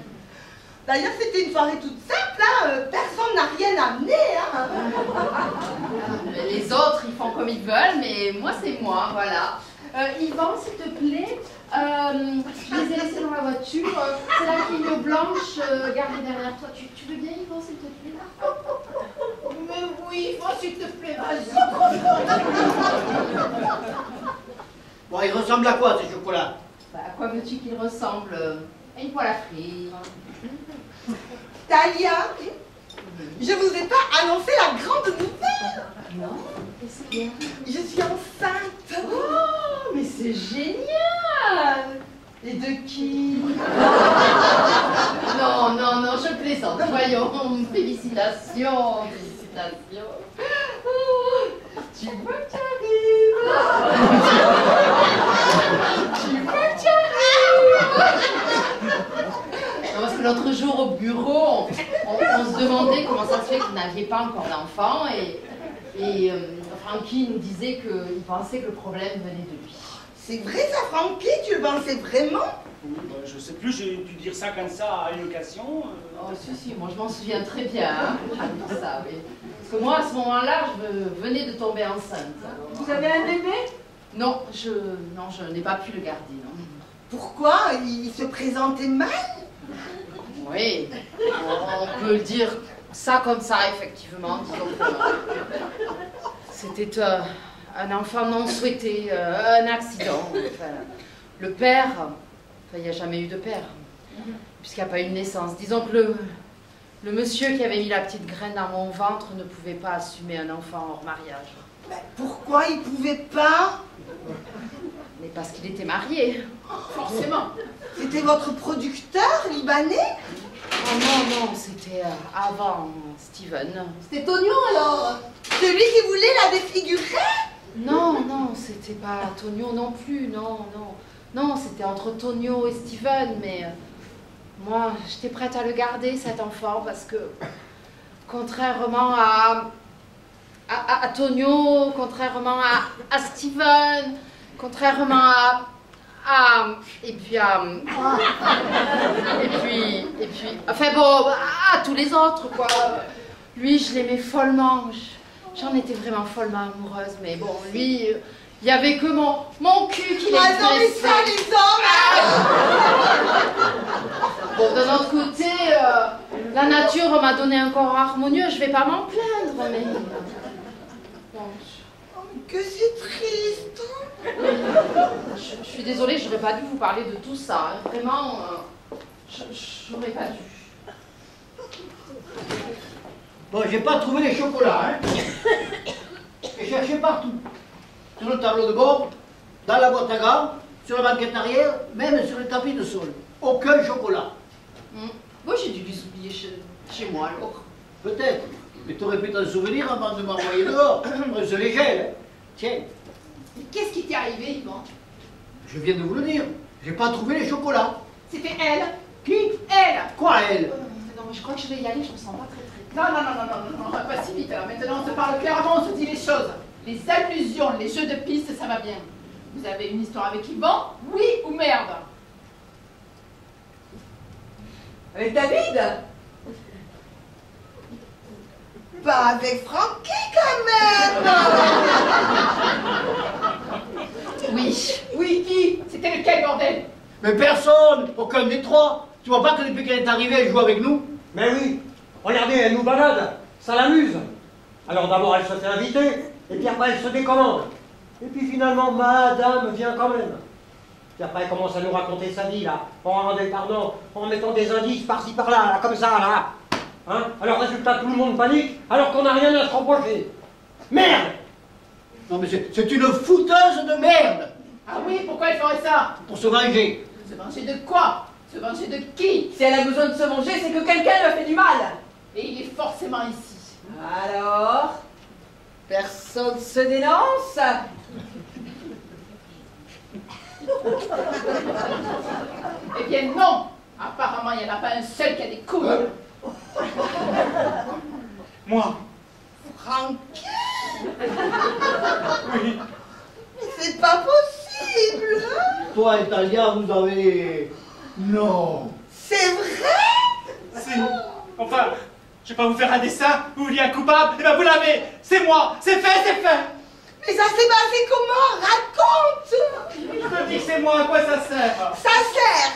D'ailleurs, c'était une soirée toute simple, hein. Personne n'a rien amené, hein. Les autres, ils font comme ils veulent, mais moi, c'est moi, voilà. Yvan, s'il te plaît, je les ai laissés dans la voiture. C'est la ligne blanche gardée derrière toi. Tu veux bien, Yvan, s'il te plaît? Mais oui, s'il te plaît, vas-y. Bon, il ressemble à quoi, ces chocolats? Bah, à quoi veux-tu qu'ils ressemblent? À une poêle à frire. Talia, je vous ai pas annoncé la grande nouvelle. Non? Qu'est-ce qu'il y a? Je suis enceinte. Oh, mais c'est génial! Et de qui? Non, non, non, je plaisante. Voyons, félicitations, félicitations. Oh, tu vois que j'arrive. l'autre jour au bureau, on se demandait comment ça se fait que vous n'aviez pas encore d'enfant et Francky nous disait qu'il pensait que le problème venait de lui. C'est vrai ça, Francky? Tu le pensais vraiment? Oui, bah, je sais plus, j'ai dû dire ça comme ça à une occasion. Oh si, moi je m'en souviens très bien, hein, de ça, oui. Parce que moi, à ce moment-là, je venais de tomber enceinte. Alors, Vous avez un bébé? Non, je n'ai pas pu le garder, non. Pourquoi? Il se présentait mal? Oui, on peut le dire ça comme ça, effectivement. Disons que c'était un enfant non souhaité, un accident. Enfin, le père, il n'y a jamais eu de père, puisqu'il n'y a pas eu de naissance. Disons que le monsieur qui avait mis la petite graine dans mon ventre ne pouvait pas assumer un enfant hors mariage. Ben, pourquoi il pouvait pas? Mais parce qu'il était marié. Forcément. C'était votre producteur libanais? Oh non, c'était avant Steven. C'était Tonio alors? Celui qui voulait la défigurer? Non, c'était pas Tonio non plus, non. Non, c'était entre Tonio et Steven, mais moi, j'étais prête à le garder, cet enfant, parce que, contrairement à Tonio, contrairement à Steven, contrairement et puis, enfin bon, à tous les autres, quoi. Lui, je l'aimais follement. J'en étais vraiment follement amoureuse, mais bon, lui, il n'y avait que mon cul qui Ah non, mais l'expressait. ça, les hommes! Bon, d'un autre côté, la nature m'a donné un corps harmonieux, je vais pas m'en plaindre, mais... Bon, Oh, mais que c'est triste! je suis désolée, j'aurais pas dû vous parler de tout ça, hein. Vraiment, j'aurais pas dû. Bon, j'ai pas trouvé les chocolats, hein. J'ai cherché partout. Sur le tableau de bord, dans la boîte à gants, sur la banquette arrière, même sur les tapis de sol. Aucun chocolat. Moi, j'ai dû les oublier chez moi, alors. Peut-être. Mais t'aurais pu t'en souvenir avant de m'envoyer dehors. On se les gèle, hein. Tiens, Mais qu'est-ce qui t'est arrivé, Yvan? je viens de vous le dire. J'ai pas trouvé les chocolats. C'était elle. Qui? Elle. Quoi, elle? Non, mais je crois que je vais y aller, je me sens pas très. Non, pas si vite. Alors maintenant, on se parle clairement, on se dit les choses. Les allusions, les jeux de piste, ça va bien. Vous avez une histoire avec Yvan? Oui ou merde? Avec David? Pas avec Francky, quand même! Oui, qui? C'était lequel, bordel? Mais personne, aucun des trois. Tu vois pas que depuis qu'elle est arrivée, elle joue avec nous? Mais oui, regardez, elle nous balade, ça l'amuse. Alors d'abord elle se fait inviter, et puis après elle se décommande. Et puis finalement, madame vient quand même. Puis après elle commence à nous raconter sa vie, là, en mettant des indices par-ci par-là, là, comme ça, là. Hein? Alors résultat, tout le monde panique, alors qu'on n'a rien à se reprocher. Merde! Non mais c'est une fouteuse de merde. Ah oui, pourquoi elle ferait ça? Pour se venger. Se venger de quoi? Se venger de qui? Si elle a besoin de se venger, c'est que quelqu'un lui a fait du mal. Et il est forcément ici. Alors, personne se dénonce? Eh bien non. Apparemment, il n'y en a pas un seul qui a des couilles. Moi. Francky? Oui. Mais c'est pas possible! Toi, Italia, vous avez... Non. C'est vrai? Si. Enfin, je vais pas vous faire un dessin, vous vouliez un coupable, et ben vous l'avez. C'est moi, c'est fait, c'est fait. Mais ça s'est passé comment? Raconte! Je te dis que c'est moi, à quoi ça sert? Ça sert!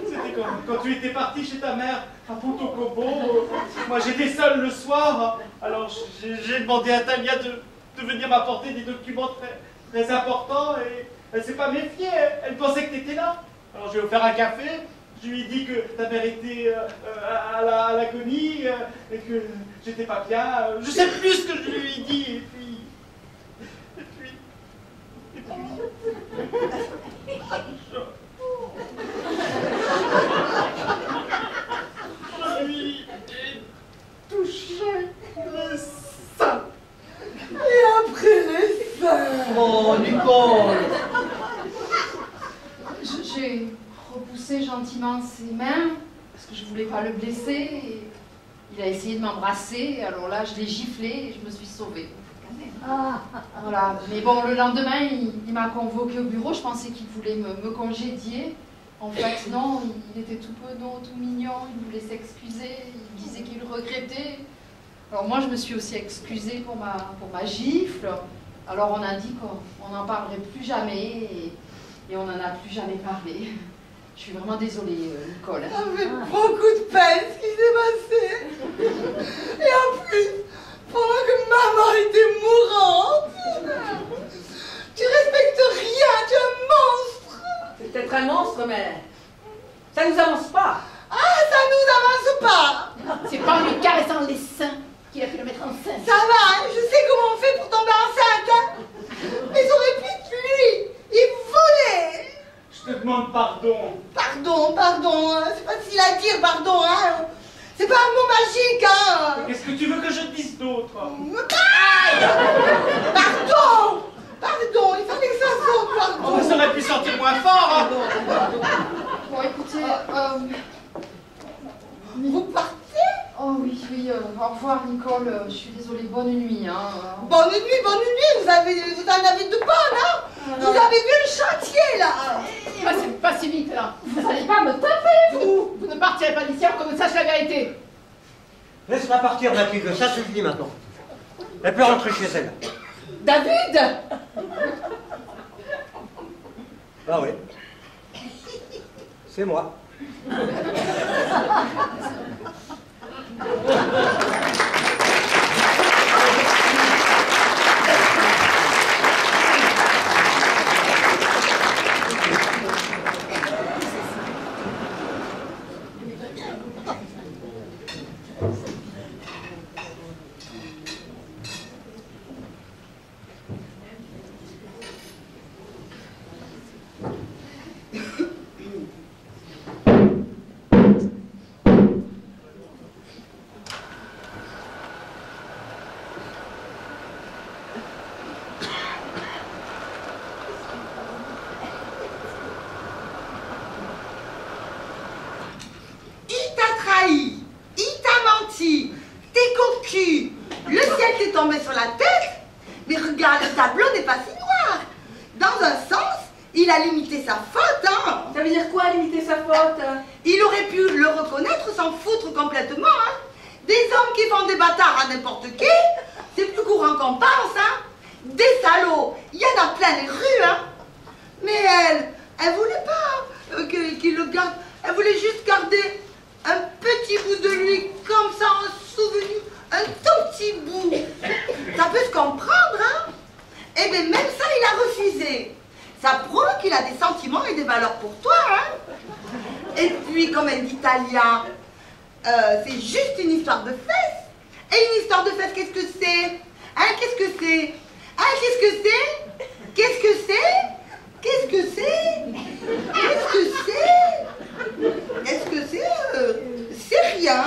C'était quand tu étais parti chez ta mère à Pontocobo. Moi j'étais seul le soir, alors j'ai demandé à Talia de venir m'apporter des documents très importants et elle s'est pas méfiée, elle pensait que tu étais là. Alors je lui ai offert un café, je lui ai dit que ta mère était à l'agonie et que j'étais pas bien. Je sais plus ce que je lui ai dit et puis... Je lui ai touché le sein. Et après les seins! Oh, Nicole. J'ai repoussé poussé gentiment ses mains, parce que je voulais pas le blesser. Et il a essayé de m'embrasser, alors là, je l'ai giflé et je me suis sauvée. Voilà. Mais bon, le lendemain, il m'a convoqué au bureau. Je pensais qu'il voulait me congédier. En fait, non, il était tout penaud, tout mignon. Il voulait s'excuser. Il disait qu'il regrettait. Alors moi, je me suis aussi excusée pour ma gifle. Alors on a dit qu'on n'en parlerait plus jamais et on n'en a plus jamais parlé. Je suis vraiment désolée, Nicole. Ça fait beaucoup de peine ce qui s'est passé. Et en plus, pendant que maman était mourante, tu respectes rien, tu es un monstre. C'est peut-être un monstre, mais ça nous avance pas. Ah, ça nous avance pas. C'est pas en lui caressant les seins qu'il a pu le mettre enceinte. Ça va, hein, je sais comment on fait pour tomber enceinte. Hein. Mais ça aurait pu être lui. Il volait. Je te demande pardon. Pardon, hein. C'est pas facile à dire, pardon, hein. C'est pas un mot magique, hein. Qu'est-ce que tu veux que je te dise d'autre? Pardon, il fallait que ça sorte, pardon. Ça aurait pu sortir moins fort, hein. Bon, écoutez, Vous partez? oh oui, au revoir, Nicole. Je suis désolée, bonne nuit. Hein. Bonne nuit, vous en avez de bonnes, hein. Vous avez vu le chantier, là. C'est pas si vite, là. Vous allez pas me taper, vous. Vous ne partirez pas d'ici comme ça, c'est la vérité. Laisse-la partir, Mathilde, ça suffit maintenant. Elle peut rentrer chez elle. David! Ah oui. C'est moi. Tombé sur la tête, mais regarde, le tableau n'est pas si noir. Dans un sens, il a limité sa faute, hein. Ça veut dire quoi, limiter sa faute? Il aurait pu le reconnaître sans foutre complètement, hein. Des hommes qui font des bâtards à n'importe qui, c'est plus courant qu'on pense, hein. Des salauds, il y en a plein les rues, hein. Mais elle voulait pas qu'il le garde, elle voulait juste garder un petit bout de lui, comme ça, en souvenir. Un tout petit bout. Ça peut se comprendre, hein? Eh bien, même ça, il a refusé. Ça prouve qu'il a des sentiments et des valeurs pour toi, hein? Et puis, comme elle dit Talia, c'est juste une histoire de fesses. Et une histoire de fesses, qu'est-ce que c'est? Hein, qu'est-ce que c'est? Hein, qu'est-ce que c'est? Qu'est-ce que c'est? Qu'est-ce que c'est? Qu'est-ce que c'est? Est-ce que c'est? C'est rien.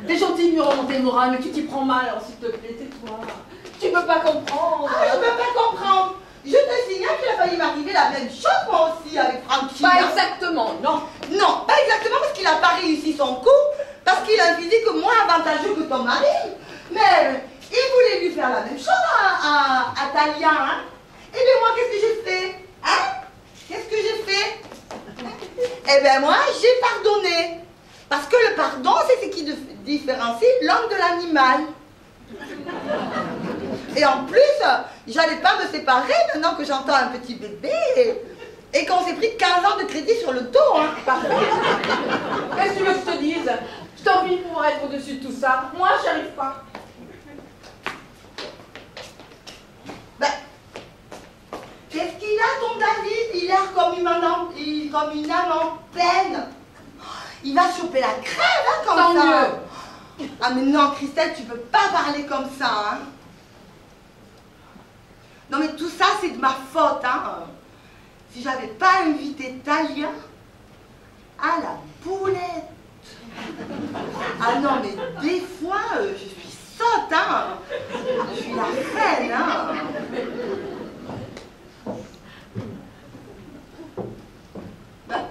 T'es gentil de lui remonter le moral, mais tu t'y prends mal, alors s'il te plaît, tais-toi. Tu peux pas comprendre. Ah, je peux pas comprendre. Je te signale qu'il a failli m'arriver la même chose, moi aussi, avec Francky. Pas exactement, non. Non, pas exactement parce qu'il n'a pas réussi son coup, parce qu'il a un physique moins avantageux que ton mari. Mais il voulait lui faire la même chose à Talia, hein. Eh bien, moi, qu'est-ce que j'ai fait? Hein? Qu'est-ce que j'ai fait? Eh bien, moi, j'ai pardonné. Parce que le pardon, c'est ce qui différencie l'homme de l'animal. Et en plus, j'allais pas me séparer maintenant que j'entends un petit bébé et qu'on s'est pris 15 ans de crédit sur le dos. Hein. Parfait. Qu'est-ce que tu veux que je te dise? Je t'envie de pouvoir être au-dessus de tout ça. Moi, j'y arrive pas. Ben, qu'est-ce qu'il a, ton David? Il a l'air comme une âme en peine. Il va choper la crève, hein, comme Tant ça. mieux. Ah mais non, Christelle, tu peux pas parler comme ça, hein. Non mais tout ça, c'est de ma faute, hein. Si j'avais pas invité Talia à la boulette. Ah non, mais des fois, je suis sotte, hein. Je suis la reine, hein. Ben,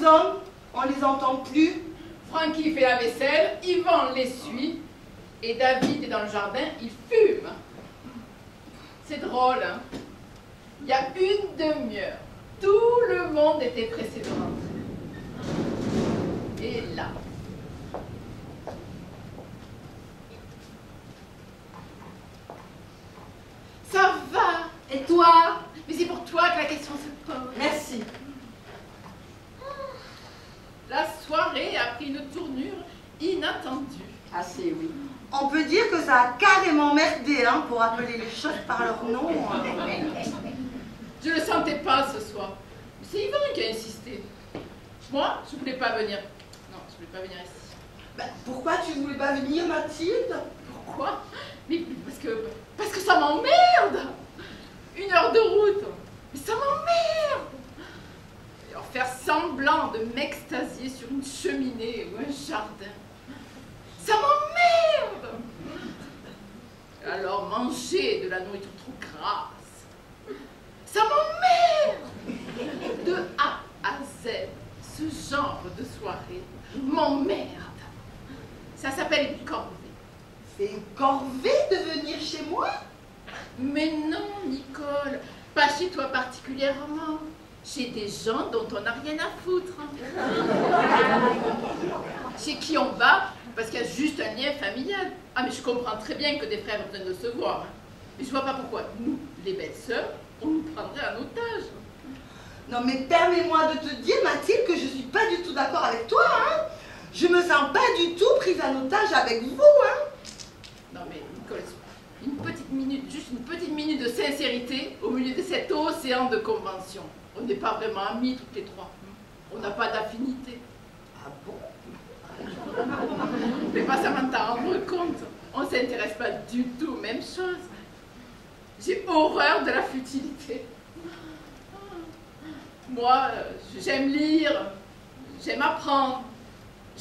hommes, on les entend plus. Francky fait la vaisselle, Yvan l'essuie, et David est dans le jardin, il fume. C'est drôle, hein? Il y a une demi-heure, tout le monde était pressé de rentrer. Et là... Ça va? Et toi? Mais c'est pour toi que la question se pose. Merci. La soirée a pris une tournure inattendue. Assez, oui. On peut dire que ça a carrément merdé, hein, pour appeler les choses par leur nom. Je ne le sentais pas ce soir. C'est Yvan qui a insisté. Moi, je voulais pas venir. Non, je voulais pas venir ici. Ben, pourquoi tu voulais pas venir, Mathilde? Pourquoi? Mais parce que ça m'emmerde. 1 heure de route. Mais ça m'emmerde. Et en faire semblant de m'extasier sur une cheminée ou un jardin. Ça m'emmerde. Alors manger de la nourriture trop grasse. Ça m'emmerde. De A à Z, ce genre de soirée m'emmerde. Ça s'appelle une corvée. C'est une corvée de venir chez moi? Mais non, Nicole, pas chez toi particulièrement. Chez des gens dont on n'a rien à foutre. Chez qui on va parce qu'il y a juste un lien familial. Ah, mais je comprends très bien que des frères ont besoin de se voir. Hein. Mais je vois pas pourquoi nous, les belles sœurs, on nous prendrait en otage. Non mais permets-moi de te dire, Mathilde, que je suis pas du tout d'accord avec toi, hein. Je me sens pas du tout prise en otage avec vous, hein. Non mais Nicole, une petite minute, juste une petite minute de sincérité au milieu de cet océan de conventions. On n'est pas vraiment amis toutes les trois. On n'a pas d'affinité. Ah bon? Mais pas Samantha rendre compte. On ne s'intéresse pas du tout aux mêmes choses. J'ai horreur de la futilité. Moi, j'aime lire, j'aime apprendre,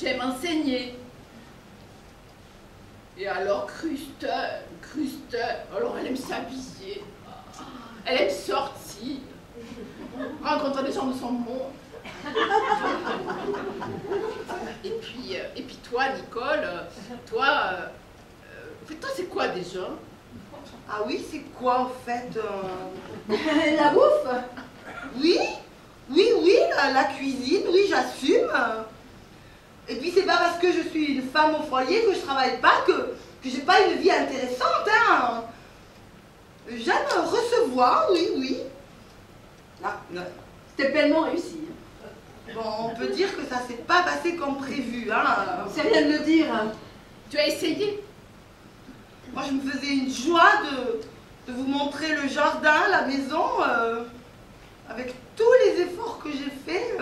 j'aime enseigner. Et alors, Krustel, alors elle aime s'habiller, elle aime sortir, rencontrer des gens de son monde. Et puis toi, Nicole, toi c'est quoi déjà? Ah oui, c'est quoi en fait La bouffe? Oui, la cuisine, oui, j'assume. Et puis c'est pas parce que je suis une femme au foyer que je travaille pas, que j'ai pas une vie intéressante, hein. J'aime recevoir, oui. Là, C'était pleinement réussi. bon, on peut dire que ça s'est pas passé comme prévu, hein. C'est rien de le dire. Tu as essayé? Moi, je me faisais une joie de vous montrer le jardin, la maison, avec tous les efforts que j'ai faits.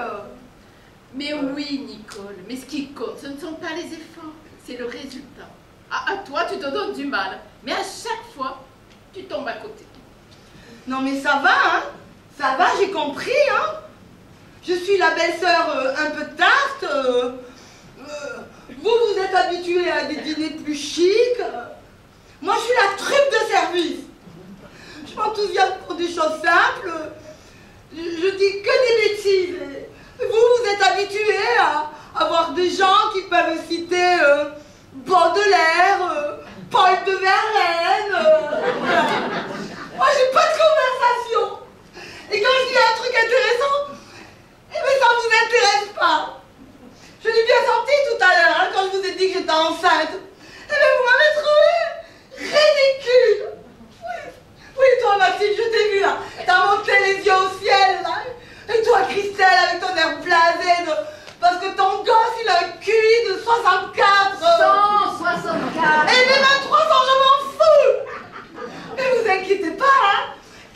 Mais oui, Nicole, mais ce qui compte, ce ne sont pas les efforts, c'est le résultat. À toi, tu te donnes du mal, mais à chaque fois, tu tombes à côté. Non mais ça va, hein. Ça va, j'ai compris, hein. Je suis la belle-sœur un peu tarte. Vous êtes habitués à des dîners plus chics. Moi, je suis la truc de service. Je m'enthousiasme pour des choses simples. Je dis que des bêtises. Vous êtes habitués à avoir des gens qui peuvent citer Baudelaire, Paul de Verlaine. Moi, j'ai pas de conversation. Et quand je dis un truc intéressant, eh bien, ça vous intéresse pas. Je l'ai bien senti tout à l'heure, hein, quand je vous ai dit que j'étais enceinte. Eh bien, vous m'avez trouvé ridicule. Oui, toi, Mathilde, je t'ai vu là. T'as monté les yeux au ciel, là. Et toi, Christelle, avec ton air blasé, parce que ton gosse, il a un QI de 64. 164. Et même à 300, je m'en fous. Mais vous inquiétez pas, hein.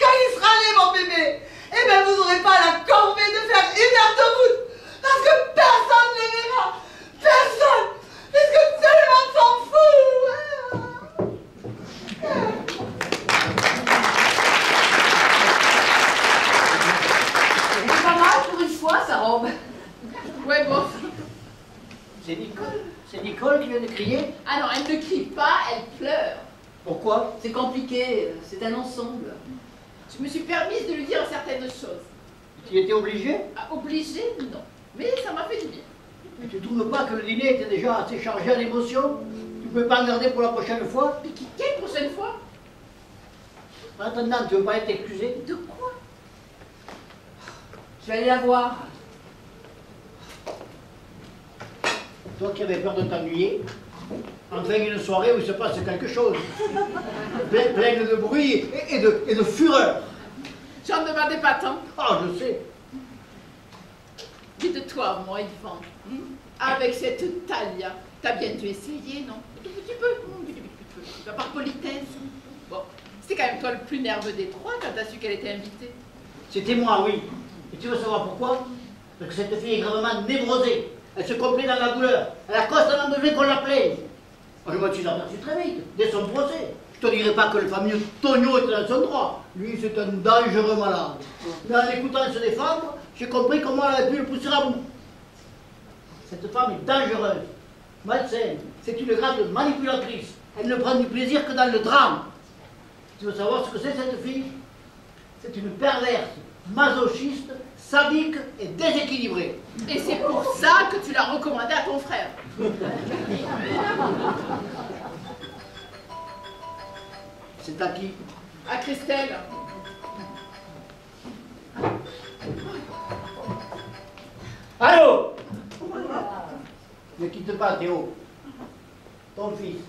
Quand il sera né, mon bébé, eh bien, vous n'aurez pas la corvée de faire 1 heure de route. Parce que personne ne les verra. Personne. Puisque tout le monde s'en fout. C'est pas mal pour une fois, sa robe. Ouais, bon. C'est Nicole qui vient de crier. Ah non, elle ne crie pas, elle pleure. Pourquoi? C'est compliqué, c'est un ensemble. Je me suis permise de lui dire certaines choses. Tu étais obligé? Ah, obligée? Non. Mais ça m'a fait du bien. Mais tu trouves pas que le dîner était déjà assez chargé en émotions? Tu peux pas en garder pour la prochaine fois? Mais quelle prochaine fois? En attendant, tu veux pas être excusé? De quoi? Je vais aller la voir. Toi qui avais peur de t'ennuyer, enfin une soirée où il se passe quelque chose, pleine de bruit et de fureur. J'en demandais pas tant. Ah, je sais. Dites-toi, moi, Yvan, avec cette taille, t'as bien dû essayer, non? Un petit peu, par politesse. Bon, c'est quand même toi le plus nerveux des trois quand t'as su qu'elle était invitée. C'était moi, oui. Et tu veux savoir pourquoi? Parce que cette fille est gravement névrosée. Elle se complaît dans la douleur. Elle a constamment besoin qu'on la plaigne. Moi, je me suis aperçu très vite, dès son procès. Je te dirais pas que le fameux Tonio était dans son droit. Lui, c'est un dangereux malade. Mais en l'écoutant se défendre, j'ai compris comment elle avait pu le pousser à bout. Cette femme est dangereuse, malsaine. C'est une grande manipulatrice. Elle ne prend du plaisir que dans le drame. Tu veux savoir ce que c'est, cette fille? C'est une perverse, masochiste, sadique et déséquilibrée. Et c'est pour ça que tu l'as recommandé à ton frère. C'est à qui? À Christelle. Allô? Ne quitte pas, Théo. Ton fils.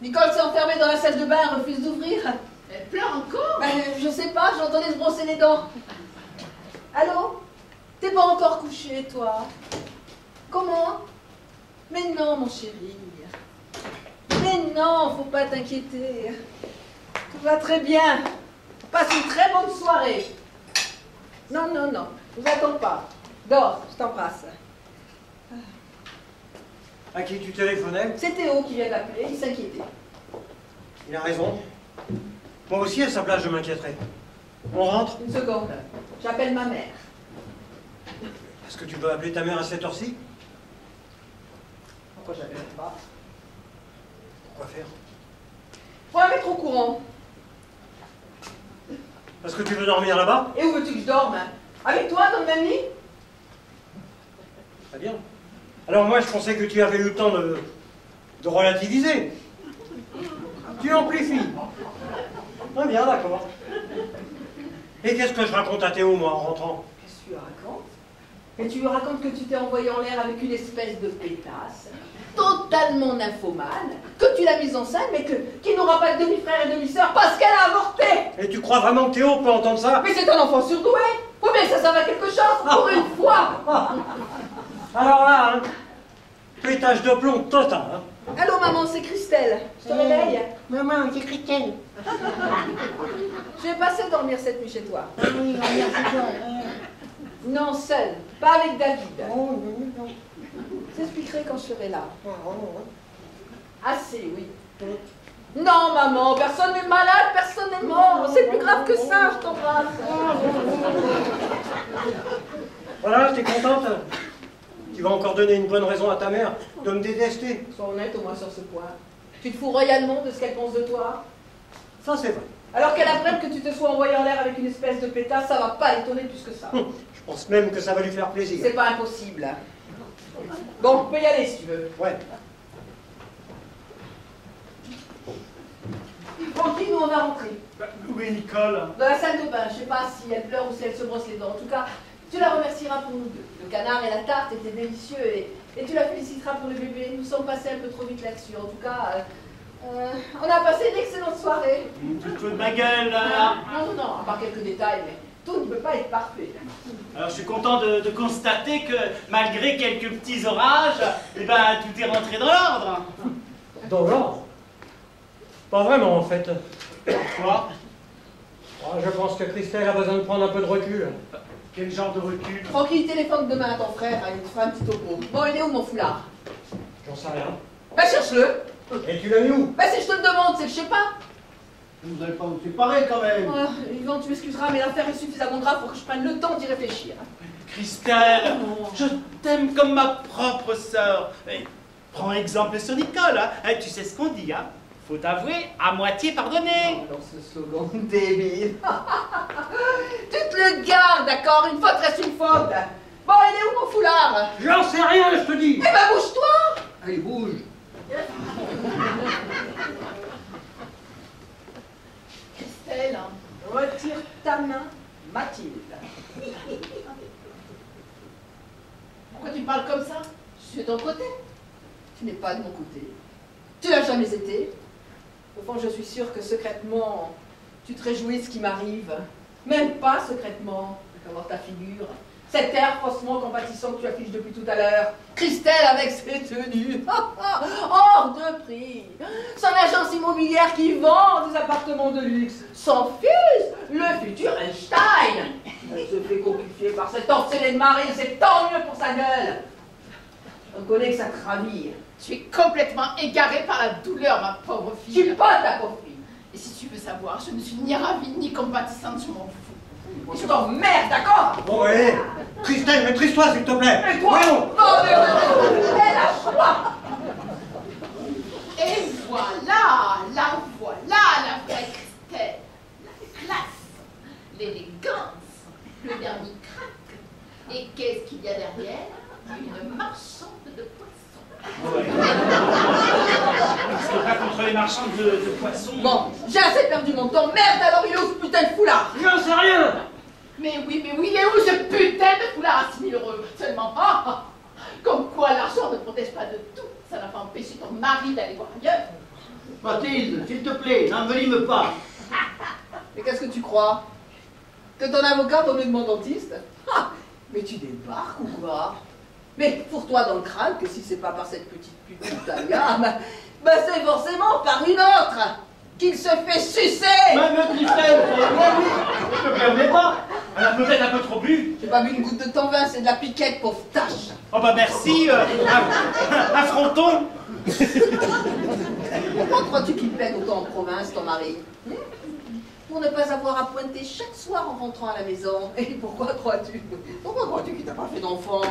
Nicole s'est enfermée dans la salle de bain, elle refuse d'ouvrir. Elle pleure encore? Je sais pas, j'entendais se brosser les dents. Allô? T'es pas encore couché, toi? Comment? Mais non, mon chéri. Mais non, faut pas t'inquiéter. Tout va très bien. Passe une très bonne soirée. Non, non, non, je vous attends pas. Dors, je t'embrasse. À qui tu téléphonais? C'est Théo qui vient d'appeler, il s'inquiétait. Il a raison. Moi aussi, à sa place, je m'inquiéterais. On rentre? Une seconde, j'appelle ma mère. Est-ce que tu peux appeler ta mère à cette heure-ci? Pourquoi j'appelle pas? Pourquoi faire? Pour la mettre au courant. Parce que tu veux dormir là-bas? Et où veux-tu que je dorme? Avec toi, dans le même lit? Très bien. Alors moi, je pensais que tu avais eu le temps de relativiser. Tu amplifies. Très bien, d'accord. Et qu'est-ce que je raconte à Théo, moi, en rentrant? Qu'est-ce que tu lui racontes? Et tu lui racontes que tu t'es envoyé en l'air avec une espèce de pétasse, totalement nymphomane, que tu l'as mise enceinte, mais qu'il n'aura pas de demi-frère et demi-sœur parce qu'elle a avorté! Et tu crois vraiment que Théo peut entendre ça? Mais c'est un enfant surdoué! Faut bien que ça serve à quelque chose, pour une fois! Alors là, hein, pétage de plomb total. Hein. Allô maman, c'est Christelle. Je te réveille? Maman, c'est Christelle. Je vais passer dormir cette nuit chez toi. Ah oui, merci toi. Non, seule, pas avec David. Oh, non, non. Je t'expliquerai quand je serai là. Ah, oh, Assez, oui. Non, maman, personne n'est malade, personne n'est mort. C'est plus grave que ça, je t'embrasse. Voilà, t'es contente? Tu vas encore donner une bonne raison à ta mère de me détester. Sois honnête au moins sur ce point. Tu te fous royalement de ce qu'elle pense de toi. Ça, c'est vrai. Alors qu'elle apprenne que tu te sois envoyé en l'air avec une espèce de pétasse, ça va pas l'étonner plus que ça. Je pense même que ça va lui faire plaisir. C'est pas impossible. Bon, tu peux y aller si tu veux. Ouais. Tranquille, nous on va rentrer. Où est Nicole? Dans la salle de bain, je sais pas si elle pleure ou si elle se brosse les dents. En tout cas, tu la remercieras pour nous deux. Le canard et la tarte étaient délicieux et tu la féliciteras pour le bébé. Nous sommes passés un peu trop vite là-dessus. En tout cas, on a passé une excellente soirée. Tu te fous de ma gueule, là. Non, non, à part quelques détails, mais tout ne peut pas être parfait. Alors je suis content de constater que malgré quelques petits orages, eh ben, tout est rentré dans l'ordre. Dans l'ordre? Pas vraiment, en fait. Quoi? Je pense que Christelle a besoin de prendre un peu de recul. Quel genre de recul? Tranquille, téléphone demain à ton frère, il te fera un petit topo. Bon, il est où mon foulard? J'en sais rien. Bah cherche-le. Et tu l'as mis où? Bah si je te le demande, c'est que je sais pas. Vous n'allez pas vous séparer quand même. Oh, Yvan, tu m'excuseras, mais l'affaire est suffisamment grave pour que je prenne le temps d'y réfléchir. Christelle, je t'aime comme ma propre sœur. Et prends exemple sur Nicole, hein. Tu sais ce qu'on dit, hein? faut avouer, à moitié pardonné. Alors ce slogan débile. Tu te le gardes, d'accord? Une faute reste une faute. Bon, il est où mon foulard? J'en sais rien, je te dis. Eh ben, bouge-toi! Allez, bouge. Christelle, Retire ta main, Mathilde. pourquoi tu parles comme ça? Je suis de ton côté. Tu n'es pas de mon côté. Tu n'as jamais été. Au fond, je suis sûre que secrètement, tu te réjouis de ce qui m'arrive. Même pas secrètement, à voir ta figure. Cet air faussement compatissant que tu affiches depuis tout à l'heure. Christelle avec ses tenues. Hors de prix. Son agence immobilière qui vend des appartements de luxe. Son fils, le futur Einstein. Elle se fait cocufier par cet encelé de mari. C'est tant mieux pour sa gueule. Je reconnais que ça te ravit. Tu es complètement égarée par la douleur, ma pauvre Je fille. suis pas ta pauvre fille. Et si tu veux savoir, je ne suis ni ravie ni compatissante, je m'en fous. Je t'emmerde, d'accord? Bon, allez. Christelle, maîtrise-toi, s'il te plaît. Et toi? Voyons. Mais lâche-moi! Et voilà, la vraie Christelle. La classe, l'élégance, le dernier crack. Et qu'est-ce qu'il y a derrière? Une marchande de poissons. Ouais. Parce que pas contre les marchands de poissons. Bon, j'ai assez perdu mon temps. Merde, alors il est où ce putain de foulard? J'en sais rien. Mais oui, il est où ce putain de foulard à 6 000 € seulement? Comme quoi l'argent ne protège pas de tout. Ça n'a pas empêché ton mari d'aller voir ailleurs. Mathilde, s'il te plaît, n'envenime pas. Mais qu'est-ce que tu crois? Que ton avocat vaut mieux que mon dentiste? Mais tu débarques ou quoi? Mais pour toi dans le crâne que si c'est pas par cette petite pute d'Italia, bah c'est forcément par une autre qu'il se fait sucer. Même Christelle, je te permets pas. Elle a peut-être un peu trop bu. J'ai pas bu une goutte de ton vin, c'est de la piquette, pauvre tâche. Oh bah merci, affrontons. Pourquoi crois-tu qu'il pète autant en province, ton mari? Pour ne pas avoir à pointer chaque soir en rentrant à la maison. Et pourquoi crois-tu qu'il t'a pas fait d'enfant?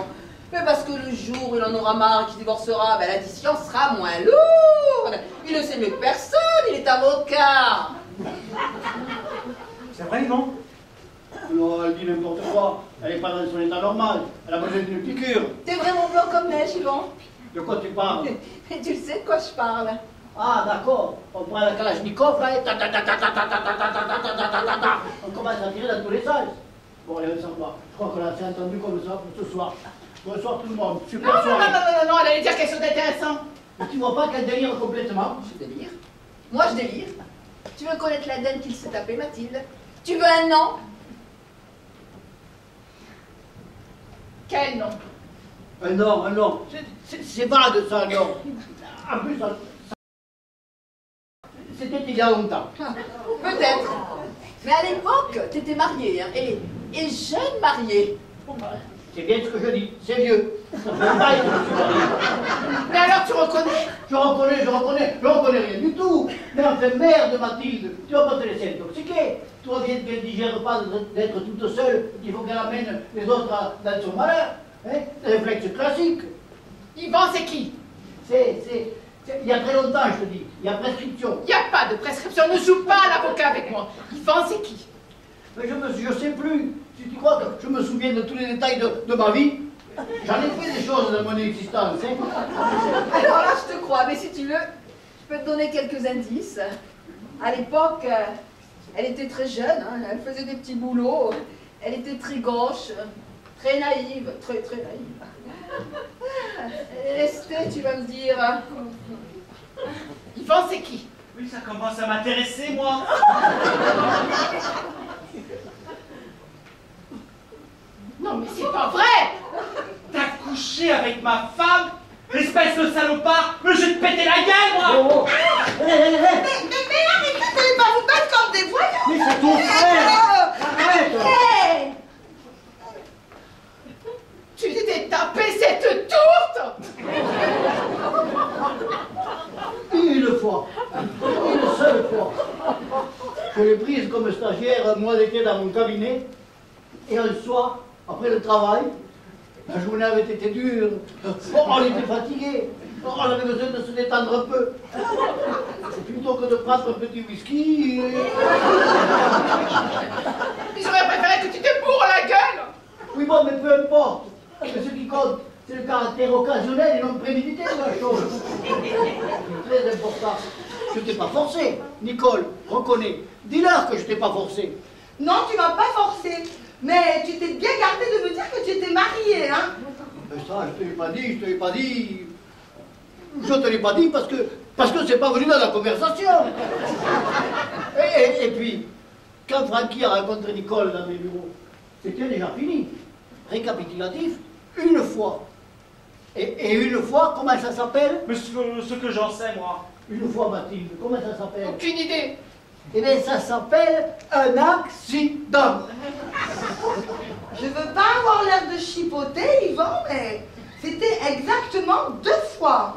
Mais parce que le jour où il en aura marre et qu'il divorcera, ben l'addition sera moins lourde. Il le sait mieux que personne, il est avocat. C'est vrai, Yvan? Non, elle dit n'importe quoi. Elle n'est pas dans son état normal. Elle a besoin d'une piqûre. T'es vraiment blanc comme neige, Yvan. De quoi tu parles? Et tu le sais de quoi je parle. Ah, d'accord. On prend la Kalachnikov, là, et ta ta ta ta ta ta ta ta ta ta ta ta ta ta. On commence à tirer dans tous les sens. Bon, allez, on s'en va. Je crois qu'on a assez entendu comme ça pour ce soir. Bonsoir tout le monde. Super soirée. Non, elle allait dire quelque chose d'intéressant. Mais tu vois pas qu'elle délire complètement? Je délire. Moi, je délire. Tu veux connaître l'Aden qu'il s'est tapé, Mathilde? Tu veux un nom? Quel nom? Un nom. C'est vague ça, un nom. En plus, c'était il y a longtemps. Peut-être. Mais à l'époque, t'étais mariée, hein, et jeune mariée. C'est bien ce que je dis, c'est vieux. Mais alors tu reconnais? Je reconnais rien du tout. Mais enfin, mère de Mathilde, tu vas pas te laisser intoxiquer. Toi, qu'elle ne digère pas d'être toute seule, il faut qu'elle amène les autres dans son malheur. Hein? Réflexe classique. Yvan, c'est qui? Il y a très longtemps, je te dis. Il y a prescription. Il n'y a pas de prescription, ne joue pas à l'avocat avec moi. Yvan, c'est qui? Mais je sais plus. Si tu crois que je me souviens de tous les détails de ma vie, j'en ai fait des choses dans mon existence. Hein. Alors là, je te crois, mais si tu veux, je peux te donner quelques indices. À l'époque, elle était très jeune, hein, elle faisait des petits boulots, elle était très gauche, très naïve, très naïve. Restez, tu vas me dire. Yvan, c'est qui? Oui, ça commence à m'intéresser, moi. Non, mais c'est pas vrai! T'as couché avec ma femme? Espèce de salopard! Mais je vais te péter la gueule, moi! Mais arrêtez, vous n'allez pas vous battre comme des voyous! Mais c'est ton frère! Arrête! Tu t'es tapé cette tourte? Une fois. Une seule fois. Je l'ai prise comme stagiaire, moi j'étais dans mon cabinet, et un soir, après le travail, la journée avait été dure, on était fatigué, on avait besoin de se détendre un peu. Et puis plutôt que de prendre un petit whisky. J'aurais préféré que tu te bourres la gueule. Oui, bon, mais peu importe. Parce que ce qui compte, c'est le caractère occasionnel et non prémédité de la chose. C'est très important. Je t'ai pas forcé. Nicole, reconnais. Dis-leur que je t'ai pas forcé. Non, tu m'as pas forcé. Mais tu t'es bien gardé de me dire que tu étais mariée, hein? Mais ça, je te l'ai pas dit, je te l'ai pas dit. Je te l'ai pas dit parce que c'est pas venu dans la conversation. Et puis, quand Francky a rencontré Nicole dans mes bureaux, c'était déjà fini. Récapitulatif, une fois. Et une fois, comment ça s'appelle? Mais ce que j'en sais, moi. Une fois, Mathilde, comment ça s'appelle? Aucune idée. Eh bien, ça s'appelle un accident. Je veux pas avoir l'air de chipoter, Yvan, mais c'était exactement 2 fois.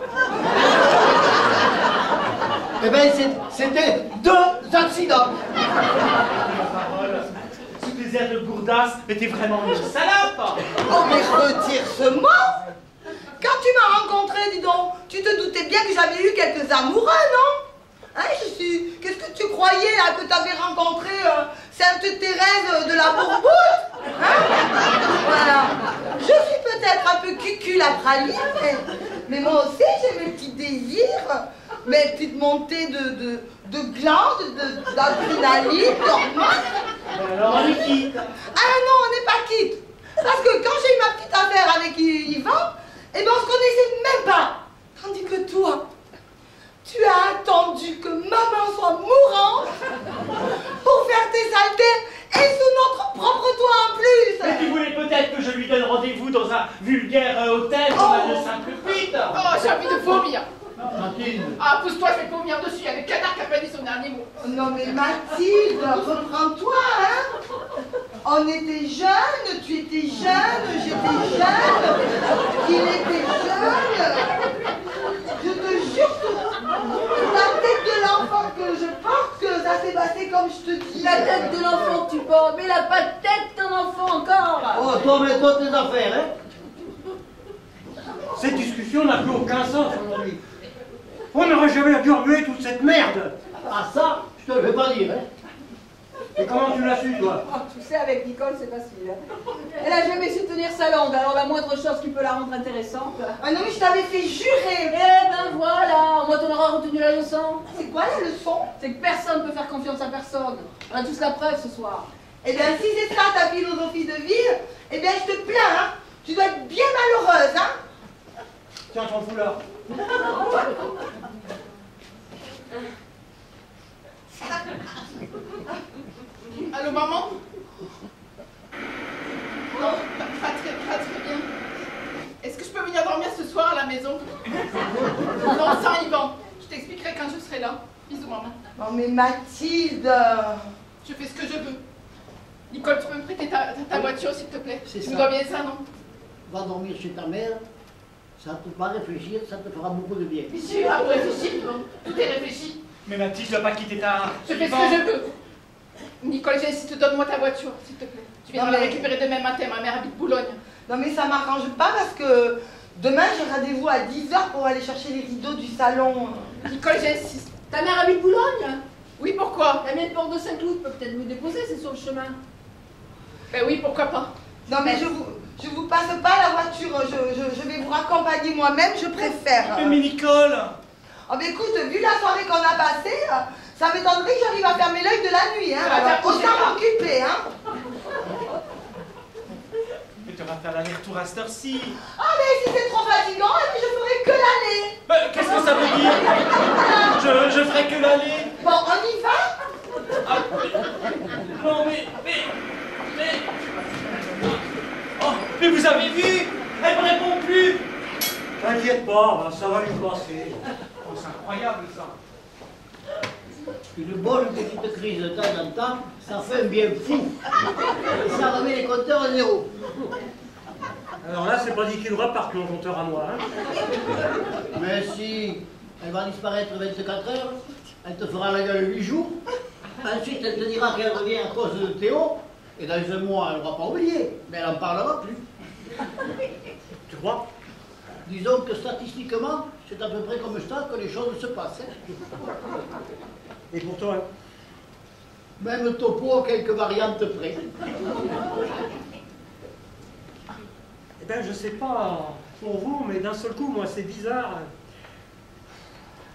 Eh bien, c'était 2 accidents. Parole. Sous tes airs de gourdasse, mais t'es vraiment une salope. Oh, mais retire ce mot! Quand tu m'as rencontré, dis donc, tu te doutais bien que j'avais eu quelques amoureux, non? Hein, qu'est-ce que tu croyais, là, que tu avais rencontré Sainte Thérèse de la Bourboule? Hein? Voilà. Je suis peut-être un peu cucul à praline, mais moi aussi, j'ai mes petits désirs, mes petites montées de glandes, d'adrénaline, d'hormones. Alors on est quitte. Ah non, on n'est pas quitte. Parce que quand j'ai eu ma petite affaire avec Yvan, eh ben on se connaissait même pas. Tandis que toi, tu as attendu que maman soit mourante pour faire tes saletés et sous notre propre toit en plus. Mais tu voulais peut-être que je lui donne rendez-vous dans un vulgaire hôtel comme un de simple pute. Oh, j'ai envie de vomir. Mathilde. Ah, pousse-toi, je vais vomir dessus. Il y a le canard qui a pas dit son dernier mot. Non mais Mathilde, reprends-toi, hein. On était jeunes, tu étais jeune, j'étais jeune, il était jeune. Je te jure que la tête de l'enfant que je porte, que ça s'est passé comme je te dis. La tête de l'enfant que tu portes, mais il n'a pas de tête ton enfant encore. Oh, toi, mets-toi tes affaires, hein. Cette discussion n'a plus aucun sens aujourd'hui. On n'aurait jamais dû remuer toute cette merde. Ah, ça, je te le fais pas dire, hein. Et comment tu l'as su, toi? Oh, tu sais, avec Nicole, c'est facile. Hein. Elle n'a jamais su tenir sa langue, alors la moindre chose qui peut la rendre intéressante. Ah non mais je t'avais fait jurer. Eh ben voilà, moi t'en auras retenu la leçon. C'est quoi la leçon? C'est que personne ne peut faire confiance à personne. On a tous la preuve ce soir. Eh bien si c'est ça ta philosophie de vie, eh bien je te plains, hein. Tu dois être bien malheureuse, hein. Tiens ton foulard. Allô, maman? Non, pas très bien. Est-ce que je peux venir dormir ce soir à la maison? Non, sans Yvan. Je t'expliquerai quand je serai là. Bisous, maman. Oh mais Mathilde. Je fais ce que je veux. Nicole, tu peux me prêter ta voiture, s'il te plaît? C'est Tu ça. me dois bien ça, non? Va dormir chez ta mère, ça te fera réfléchir, ça te fera beaucoup de bien. Mais j'ai pas réfléchi, non? Tout est réfléchi. Mais Mathilde, tu dois pas quitter ta... Je fais ce que je veux. Nicole, j'insiste, donne-moi ta voiture, s'il te plaît. Tu viendras la récupérer demain matin, ma mère habite Boulogne. Non mais ça m'arrange pas parce que demain j'ai rendez-vous à 10h pour aller chercher les rideaux du salon. Nicole, j'insiste. Ta mère habite Boulogne? Oui, pourquoi? La mienne porte de Saint-Cloud peut peut-être me déposer, c'est sur le chemin. Ben oui, pourquoi pas? Non mais je vous passe pas la voiture, je vais vous raccompagner moi-même, je préfère. Mais Nicole. Oh mais écoute, vu la soirée qu'on a passée, ça m'étonnerait que j'arrive à fermer l'œil de la nuit, hein. Ça va Alors faire coucher autant ça. m'occuper, hein. Mais tu vas faire l'aller-retour à cette heure-ci. Ah mais si c'est trop fatigant, eh bien, je ferai que l'aller. Mais qu'est-ce que ça veut dire? Je ferai que l'aller. Bon, on y va? Ah, non, mais... Oh, mais vous avez vu? Elle me répond plus. T'inquiète pas, ça va lui passer. Oh, c'est incroyable, ça. Une bonne petite crise de temps en temps, ça fait un bien fou. Et ça remet les compteurs à zéro. Alors là, c'est pas dit qu'il reparte mon compteur à moi. Hein. Mais si elle va disparaître 24 heures, elle te fera la gueule 8 jours. Ensuite, elle te dira qu'elle revient à cause de Théo. Et dans un mois, elle ne va pas oublier, mais elle n'en parlera plus. Tu crois? Disons que statistiquement, C'est à peu près comme ça que les choses se passent. Hein. Et pour toi? Même topo, quelques variantes près. Eh ben, je sais pas pour vous, mais d'un seul coup, moi, c'est bizarre.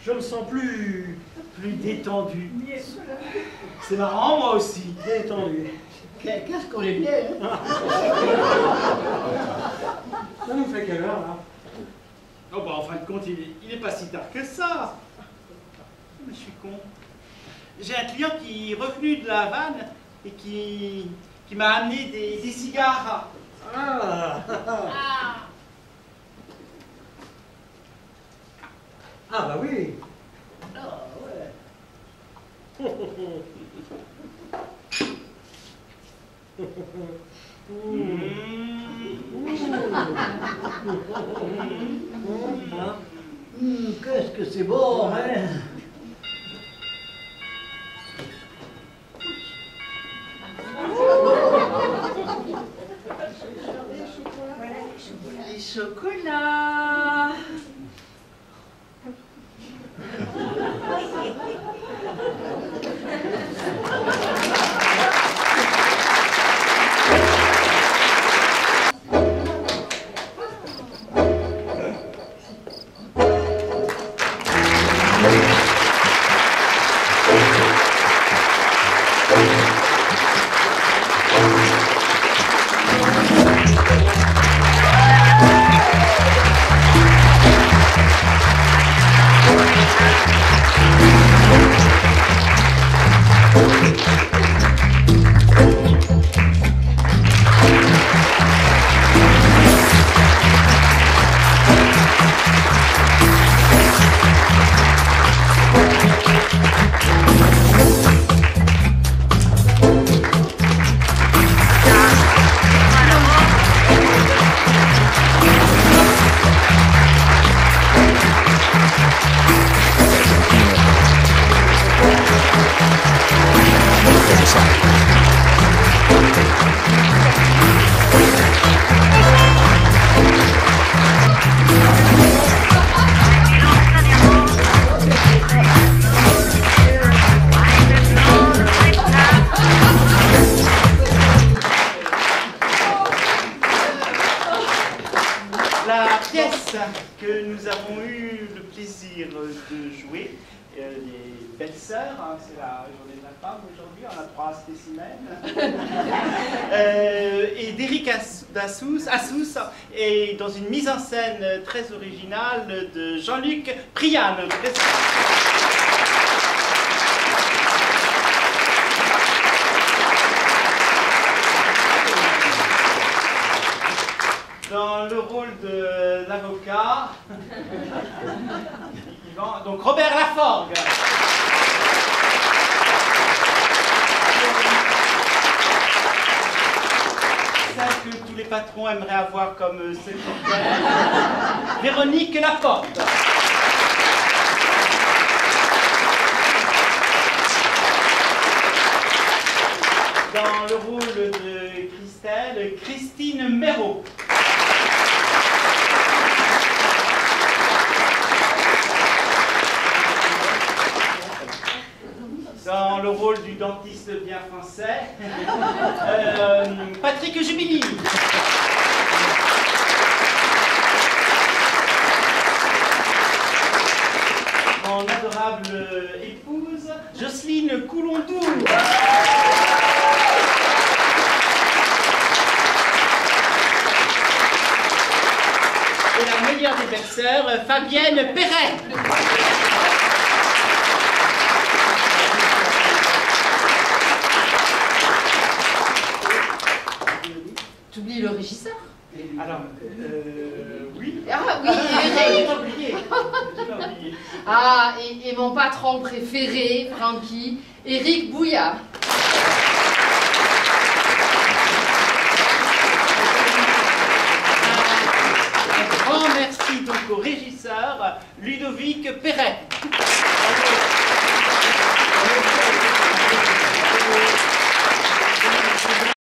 Je me sens plus détendu. C'est marrant, moi aussi. Détendu. Qu'est-ce qu'on est bien, hein? Ça nous fait quelle heure, là? Oh, bah, en fin de compte, il est pas si tard que ça. Mais je suis con. J'ai un client qui est revenu de la Havane et qui m'a amené des cigares. Ah. Ah, bah oui. Ah, ouais. Qu'est-ce que c'est bon, hein? Les chocolats. La pièce que nous avons eu le plaisir de jouer, les belles-sœurs, hein, c'est la journée de la femme aujourd'hui, on a 3 spécimens, et d'Éric Assous, et dans une mise en scène très originale de Jean-Luc Priane. Dans le rôle de l'avocat, donc Robert Laforgue. Celle que tous les patrons aimeraient avoir comme secrétaire, Véronique Laporte. Dans le rôle de Christelle, Christine Méraud. Dans le rôle du dentiste bien français, Patrick Jubilly. Mon adorable épouse, Jocelyne Coulondou. Et la meilleure des belles-sœurs, Fabienne Perret. T'oublies le régisseur? Alors, oui. Ah oui, Eric. J'ai oublié. Ah, et mon patron préféré, Francky, Éric Bouillard. Un grand merci donc au régisseur Ludovic Perret.